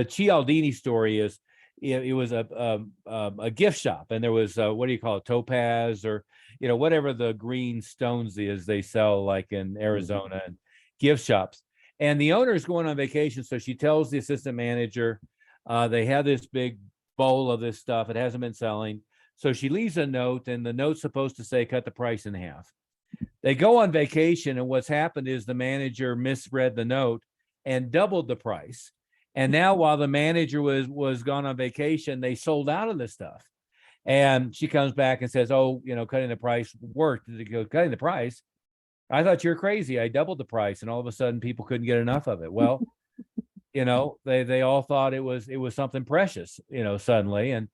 Cialdini story is, it was a gift shop, and there was what do you call it, topaz, or whatever the green stones is they sell like in Arizona, and gift shops. And the owner is going on vacation, so she tells the assistant manager, they have this big bowl of this stuff, it hasn't been selling, so she leaves a note, and the note's supposed to say cut the price in half. They go on vacation, and what's happened is the manager misread the note and doubled the price. And now, while the manager was gone on vacation, they sold out of the stuff. And she comes back and says, "Oh, cutting the price worked." They go, "Cutting the price? I thought you were crazy. I doubled the price." And all of a sudden, people couldn't get enough of it. Well, they all thought it was something precious, suddenly, and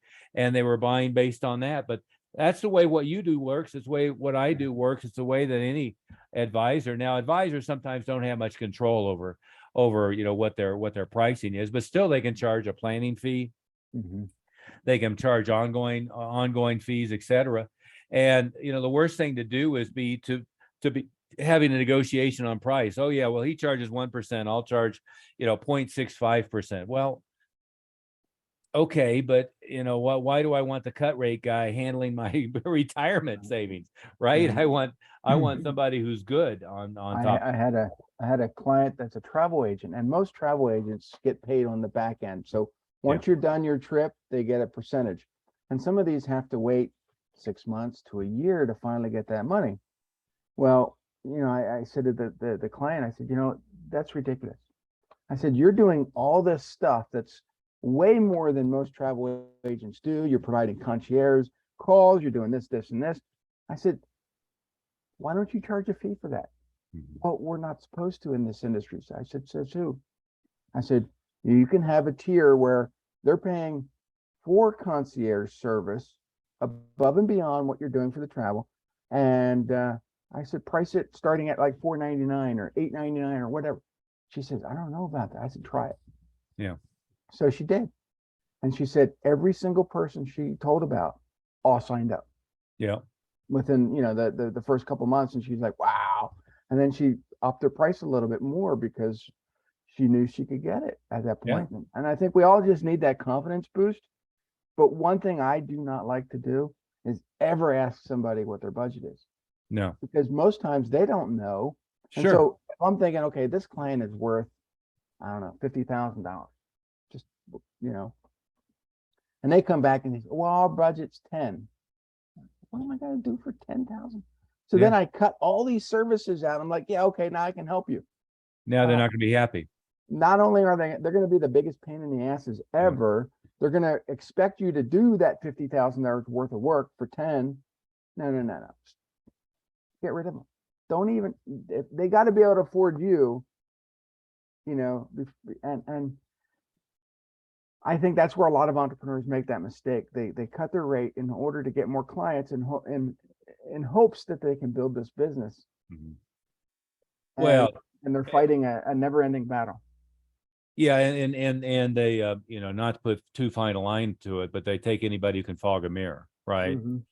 they were buying based on that. But that's the way what you do works. It's the way what I do works. It's the way that any advisor. Now, advisors sometimes don't have much control over what their pricing is, but still they can charge a planning fee. They can charge ongoing fees, etc. And the worst thing to do is be having a negotiation on price. Oh yeah, well, he charges 1%, I'll charge 0.65%. Well, okay, but why do I want the cut rate guy handling my retirement savings, right? I want somebody who's good on top. I had a client that's a travel agent, and most travel agents get paid on the back end. So once you're done your trip, they get a percentage. And some of these have to wait 6 months to a year to finally get that money. Well, I said to the client, I said, that's ridiculous. I said, you're doing all this stuff that's way more than most travel agents do. You're providing concierge calls, you're doing this, and this. I said, why don't you charge a fee for that? Well, we're not supposed to in this industry. So I said, says who? I said, you can have a tier where they're paying for concierge service above and beyond what you're doing for the travel. And I said, price it starting at like $4.99 or $8.99 or whatever. She says, I don't know about that. I said, try it. Yeah. So she did. And she said every single person she told about all signed up. Yeah. Within, the first couple months. And she's like, wow. And then she upped her price a little bit more because she knew she could get it at that point. Yeah. And I think we all just need that confidence boost. But one thing I do not like to do is ever ask somebody what their budget is. No. Because most times they don't know. Sure. And so if I'm thinking, okay, this client is worth, I don't know, $50,000. Just, and they come back and they say, well, our budget's 10. What am I going to do for 10,000? So then I cut all these services out. I'm like, yeah, okay, now I can help you. Now they're not going to be happy. Not only are they're going to be the biggest pain in the asses ever. They're going to expect you to do that $50,000 worth of work for 10. No. get rid of them. Don't even, if they got to be able to afford you, you know, and I think that's where a lot of entrepreneurs make that mistake. They cut their rate in order to get more clients in hopes that they can build this business. Mhm. And, Well, and they're fighting a never-ending battle. yeah, and they you know, not to put too fine a line to it, but they take anybody who can fog a mirror, right? Mhm.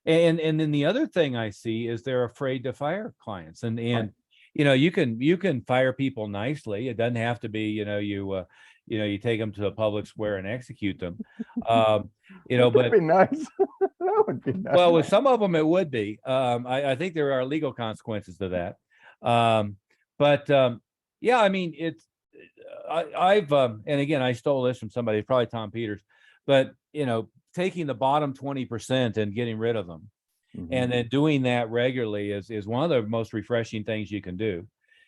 And then the other thing I see is they're afraid to fire clients, and Right. you know, you can fire people nicely. It doesn't have to be, you know, you take them to a public square and execute them. You know, That'd but be nice. That would be nice. well, with some of them it would be. I think there are legal consequences to that. But yeah, I mean, it's I've and again, I stole this from somebody, probably Tom Peters, but you know, taking the bottom 20% and getting rid of them, Mhm. and then doing that regularly is one of the most refreshing things you can do.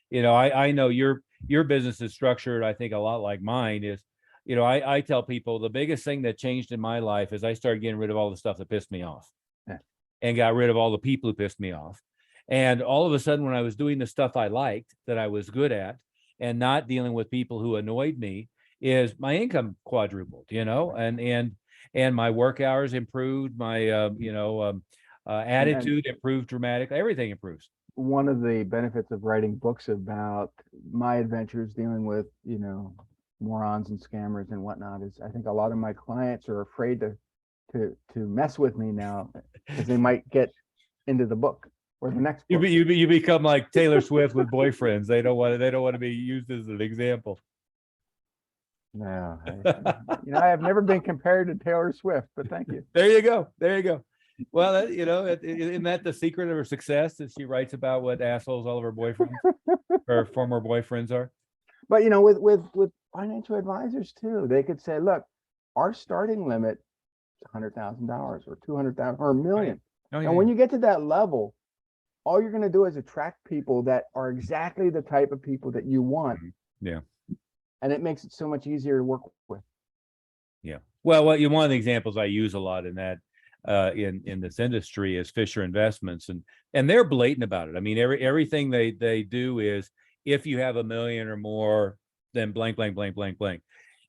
You know, I know your business is structured, I think, a lot like mine is. You know, I tell people the biggest thing that changed in my life is I started getting rid of all the stuff that pissed me off, Yeah. and got rid of all the people who pissed me off. And all of a sudden, when I was doing the stuff I liked, that I was good at, and not dealing with people who annoyed me, is my income quadrupled, you know, and my work hours improved, my And attitude improved dramatically, everything improves. one of the benefits of writing books about my adventures dealing with, you know, morons and scammers and whatnot is I think a lot of my clients are afraid to mess with me now because they might get into the book or the next book. You become like Taylor Swift with boyfriends. They don't want to be used as an example. No, you know, I have never been compared to Taylor Swift, but thank you. There you go. There you go. Well, you know, isn't that the secret of her success, that she writes about what assholes all of her boyfriends or former boyfriends are? But you know, with financial advisors too, they could say, look, our starting limit is $100,000 or 200,000 or $1 million. Oh, And when you get to that level, all you're going to do is attract people that are exactly the type of people that you want. yeah, And it makes it so much easier to work with. yeah. Well, one of the examples I use a lot in that in this industry is Fisher Investments, and they're blatant about it. I mean, everything they do is, if you have $1 million or more, then blank blank blank blank blank.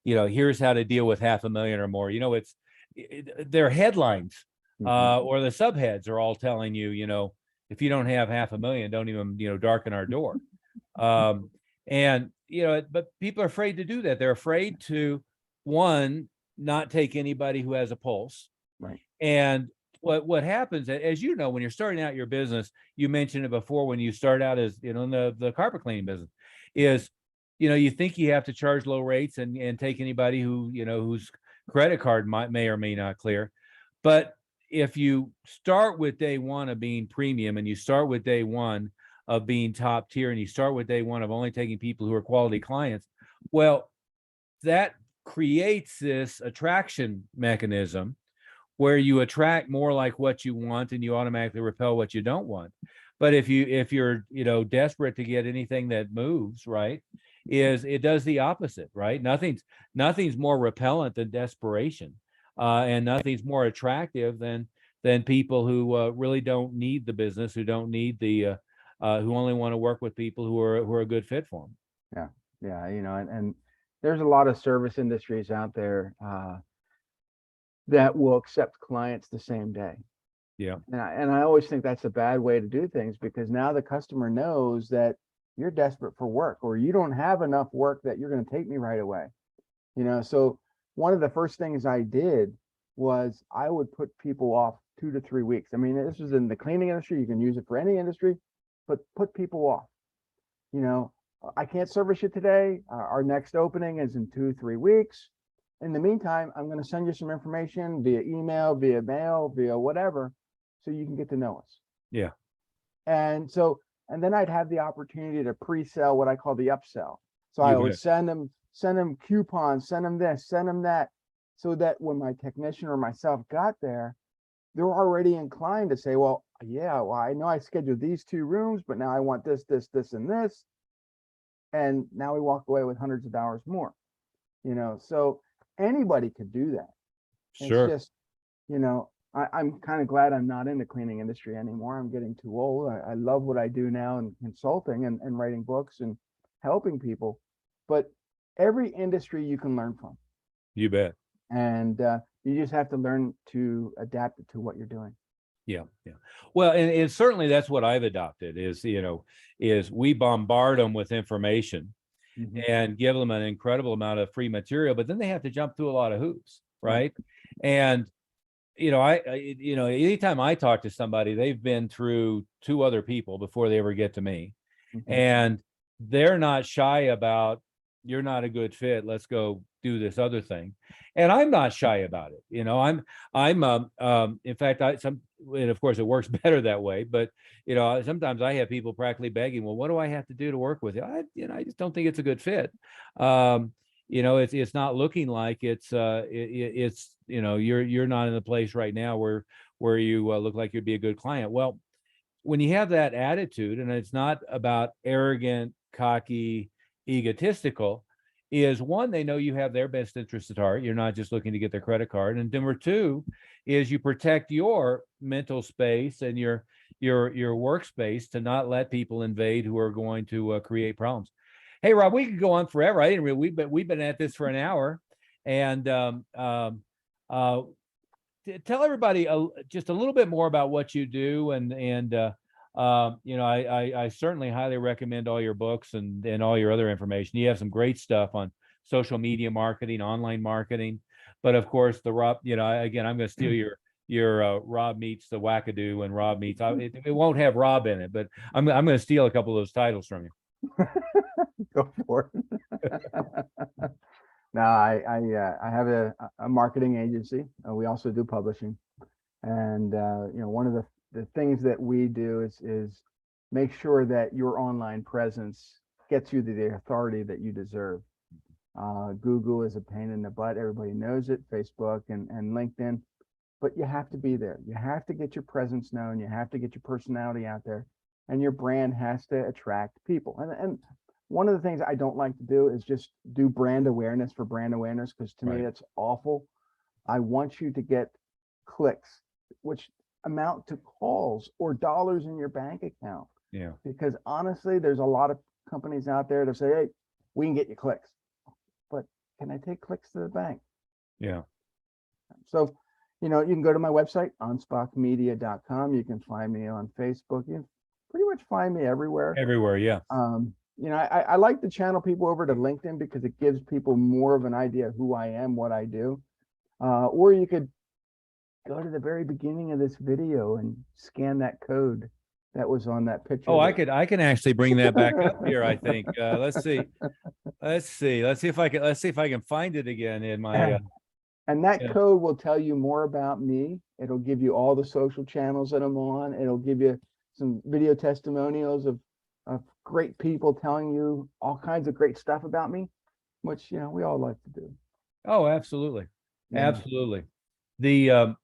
You know, here's how to deal with $500,000 or more. You know, their headlines or the subheads are all telling you, you know, if you don't have $500,000, don't even, you know, darken our door. And you know, but people are afraid to do that. They're afraid to, one, not take anybody who has a pulse. Right. And what happens, as you know, when you're starting out your business, you mentioned it before, when you start out as, you know, in the carpet cleaning business, is, you know, you think you have to charge low rates and take anybody who, you know, whose credit card may or may not clear. But if you start with day one of being premium, and you start with day one of being top tier, and you start with day one of only taking people who are quality clients, well, that creates this attraction mechanism where you attract more like what you want, and you automatically repel what you don't want. But if you're, you know, desperate to get anything that moves, right, is it does the opposite, right? Nothing's more repellent than desperation, and nothing's more attractive than people who really don't need the business, who don't need the who only want to work with people who are a good fit for them. Yeah. Yeah. You know, and there's a lot of service industries out there that will accept clients the same day. Yeah. And I always think that's a bad way to do things, because now the customer knows that you're desperate for work, or you don't have enough work that you're going to take me right away. You know, so one of the first things I did was I would put people off 2 to 3 weeks. I mean, this was in the cleaning industry. You can use it for any industry, but put people off. You know, I can't service you today. Our next opening is in 2-3 weeks. In the meantime, I'm going to send you some information via email, via mail, via whatever, so you can get to know us. Yeah. And so, and then I'd have the opportunity to pre-sell what I call the upsell. So I You would bet. send them coupons, send them this, send them that, so that when my technician or myself got there, they're already inclined to say, well, yeah, well, I know I scheduled these 2 rooms, but now I want this, this, this, and this. And now we walk away with hundreds of dollars more, you know, so anybody could do that. It's Sure. just, you know, I'm kind of glad I'm not in the cleaning industry anymore. I'm getting too old. I love what I do now in consulting and writing books and helping people. But every industry you can learn from. You bet. And you just have to learn to adapt it to what you're doing. Yeah, yeah. Well, and certainly that's what I've adopted is, is we bombard them with information and give them an incredible amount of free material, but then they have to jump through a lot of hoops, right? And anytime I talk to somebody, they've been through 2 other people before they ever get to me, and they're not shy about, you're not a good fit, let's go do this other thing. And I'm not shy about it. In fact, and of course it works better that way, but sometimes I have people practically begging, well, what do I have to do to work with you? I just don't think it's a good fit. It's not looking like it's you're not in the place right now where you look like you'd be a good client. Well, when you have that attitude, and it's not about arrogant, cocky, egotistical, is one, they know you have their best interest at heart. You're not just looking to get their credit card. And number 2 is you protect your mental space and your workspace to not let people invade who are going to create problems. Hey, Rob, we could go on forever. I didn't really, we've been at this for an hour, and tell everybody just a little bit more about what you do, and I certainly highly recommend all your books and all your other information. You have some great stuff on social media marketing, online marketing, but of course the Rob, again, I'm going to steal your Rob Meets the Wackadoo and Rob Meets. It won't have Rob in it, but I'm going to steal a couple of those titles from you. Go for it. No, I have a marketing agency. We also do publishing, and one of the things that we do is make sure that your online presence gets you the authority that you deserve. Google is a pain in the butt. Everybody knows it. Facebook and LinkedIn, but you have to be there. You have to get your presence known. You have to get your personality out there, and your brand has to attract people. And one of the things I don't like to do is just do brand awareness for brand awareness, because to me that's awful. I want you to get clicks, which amount to calls or dollars in your bank account. Yeah. Because honestly, there's a lot of companies out there that say, hey, we can get you clicks, but can I take clicks to the bank? Yeah. So, you can go to my website, anspachmedia.com. You can find me on Facebook. You can pretty much find me everywhere. Everywhere, yeah. I like to channel people over to LinkedIn because it gives people more of an idea of who I am, what I do. Or you could go to the very beginning of this video and scan that code that was on that picture. Oh, I can actually bring that back up here, I think. Let's see if I can find it again in my and that code will tell you more about me. It'll give you all the social channels that I'm on. It'll give you some video testimonials of great people telling you all kinds of great stuff about me, which we all like to do. Oh, absolutely. Yeah. Absolutely. The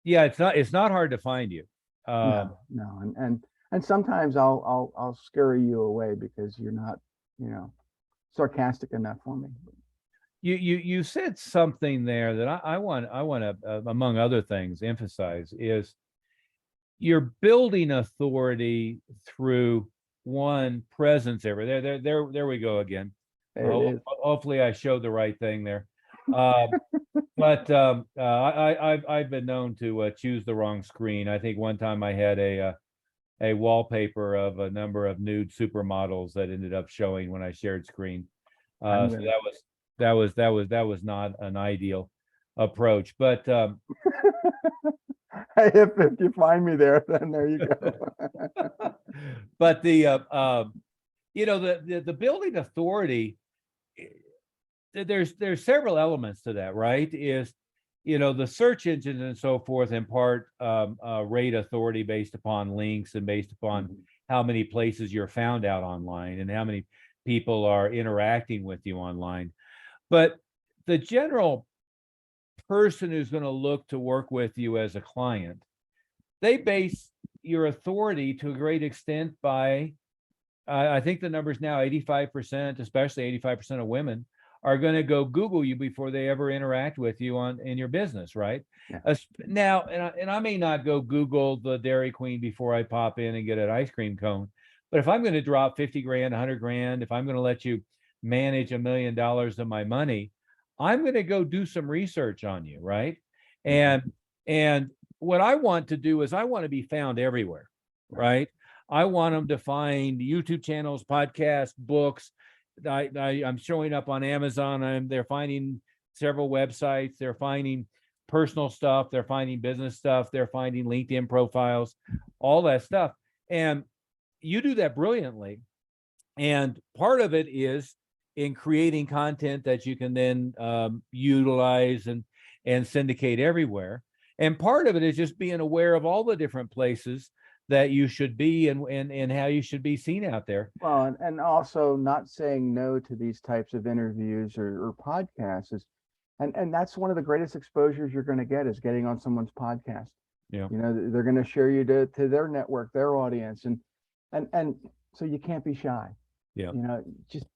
it's not hard to find you. No, and sometimes I'll scare you away because you're not sarcastic enough for me. You said something there that I want to among other things emphasize is you're building authority through one presence everywhere. There we go again. Hopefully I showed the right thing there. But I've been known to choose the wrong screen. I think one time I had a wallpaper of a number of nude supermodels that ended up showing when I shared screen. So that was not an ideal approach. But if you find me there, then there you go. But the building authority, there's several elements to that, right? Is the search engines and so forth in part rate authority based upon links and based upon how many places you're found out online and how many people are interacting with you online. But the general person who's going to look to work with you as a client, they base your authority to a great extent by I think the number is now 85%, especially 85% of women are going to go Google you before they ever interact with you in your business, right? Yeah. Now, and I may not go Google the Dairy Queen before I pop in and get an ice cream cone, but if I'm going to drop 50 grand, 100 grand, if I'm going to let you manage $1 million of my money, I'm going to go do some research on you, right? And what I want to do is I want to be found everywhere, right? I want them to find YouTube channels, podcasts, books. I'm showing up on Amazon. They're finding several websites. They're finding personal stuff. They're finding business stuff. They're finding LinkedIn profiles, all that stuff. And you do that brilliantly. And part of it is in creating content that you can then utilize and syndicate everywhere. And part of it is just being aware of all the different places that you should be and how you should be seen out there. Well, and also not saying no to these types of interviews or podcasts is, and that's one of the greatest exposures you're going to get is getting on someone's podcast. Yeah. You know, they're going to share you to their network, their audience, and so you can't be shy. Yeah. You know, just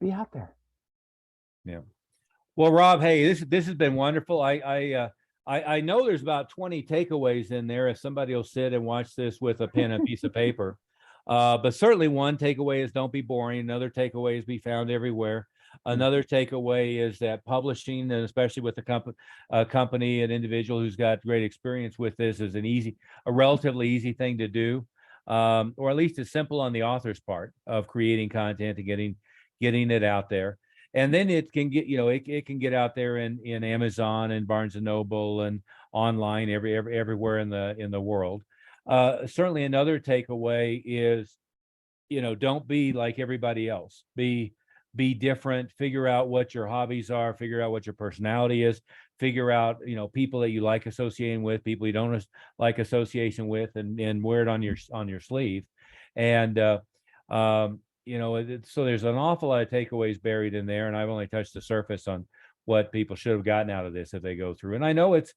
be out there. Yeah. Well, Rob, hey, this has been wonderful. I know there's about 20 takeaways in there if somebody will sit and watch this with a pen and piece of paper. But certainly one takeaway is don't be boring. Another takeaway is be found everywhere. Another takeaway is that publishing, and especially with a company, an individual who's got great experience with this, is a relatively easy thing to do, or at least it's simple on the author's part of creating content and getting it out there. And then it can get, it can get out there in Amazon and Barnes and Noble and online everywhere in the world. Certainly another takeaway is, don't be like everybody else. Be different, figure out what your hobbies are, figure out what your personality is, figure out, people that you like associating with, people you don't like association with, and wear it on your sleeve. And, so there's an awful lot of takeaways buried in there, and I've only touched the surface on what people should have gotten out of this if they go through. And I know it's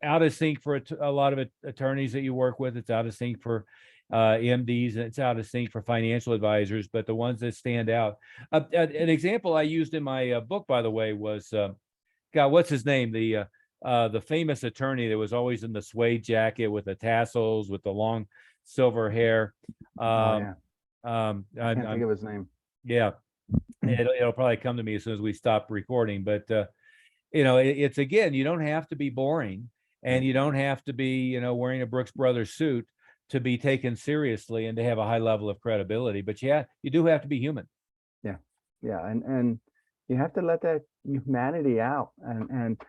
out of sync for a lot of attorneys that you work with. It's out of sync for MDs, and it's out of sync for financial advisors. But the ones that stand out, an example I used in my book, by the way, was what's his name? The famous attorney that was always in the suede jacket with the tassels, with the long silver hair. I can't think of his name. Yeah, it'll probably come to me as soon as we stop recording. But it's again, you don't have to be boring, and you don't have to be wearing a Brooks Brothers suit to be taken seriously and to have a high level of credibility. But yeah, you do have to be human. Yeah, and you have to let that humanity out. And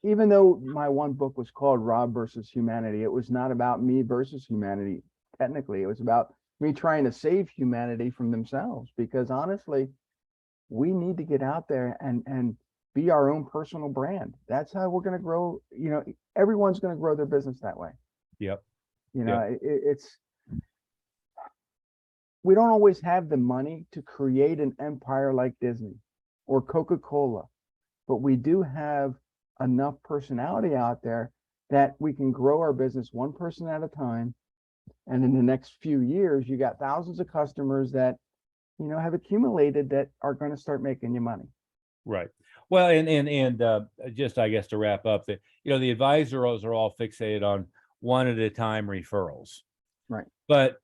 even though my one book was called Rob versus Humanity, it was not about me versus humanity. Technically, it was about me trying to save humanity from themselves, because honestly, we need to get out there and be our own personal brand. That's how we're going to grow. Everyone's going to grow their business that way. Yep. It's we don't always have the money to create an empire like Disney or Coca-Cola, but we do have enough personality out there that we can grow our business one person at a time. And in the next few years, you got thousands of customers that, have accumulated that are going to start making you money. Right. Well, and just, I guess, to wrap up, that, the advisors are all fixated on one at a time referrals. Right. But,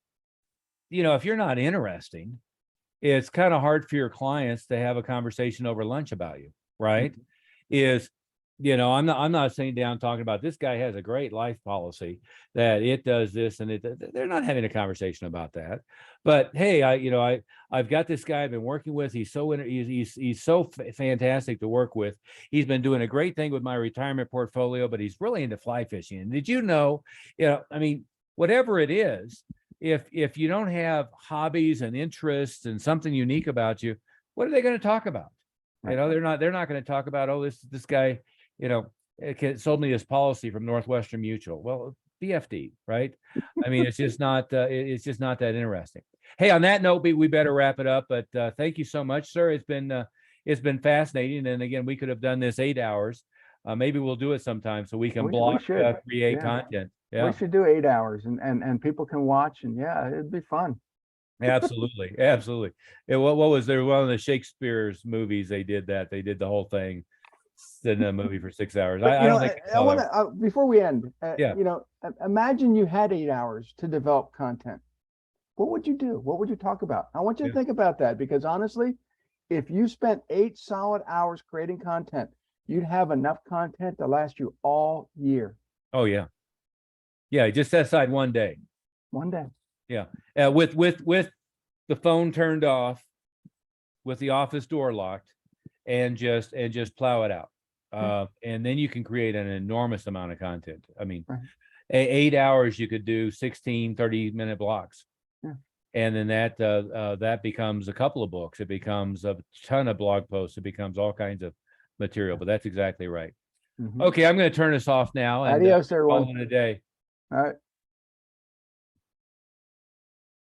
if you're not interesting, it's kind of hard for your clients to have a conversation over lunch about you. Right. I'm not sitting down talking about this guy has a great life policy that it does this and they're not having a conversation about that. But hey, I've got this guy I've been working with. He's so fantastic to work with. He's been doing a great thing with my retirement portfolio, but he's really into fly fishing. And did you know, whatever it is, if you don't have hobbies and interests and something unique about you, what are they going to talk about? Right. They're not going to talk about, oh, this guy, sold me this policy from Northwestern Mutual. Well, BFD, right? It's just not that interesting. Hey, on that note, we better wrap it up. But thank you so much, sir. It's been fascinating. And again, we could have done this 8 hours. Maybe we'll do it sometime so we can create content. Yeah, we should do 8 hours and people can watch, and yeah, it'd be fun. Absolutely, absolutely. What was there? One of the Shakespeare's movies, they did that. They did the whole thing in a movie for 6 hours. But I don't think I I saw want that. to before we end, Yeah, imagine you had 8 hours to develop content. What would you do? What would you talk about? I want you to yeah. think about that, because honestly, if you spent 8 solid hours creating content, you'd have enough content to last you all year. Oh yeah, yeah. Just set aside one day. One day. Yeah, with the phone turned off, with the office door locked, and just plow it out. And then you can create an enormous amount of content. I mean, Right. 8 hours you could do 16 30-minute blocks. Yeah. And then that becomes a couple of books. It becomes a ton of blog posts. It becomes all kinds of material. But that's exactly right. Mhm. Okay, I'm going to turn this off now and Adios, call everyone. it a day. All right.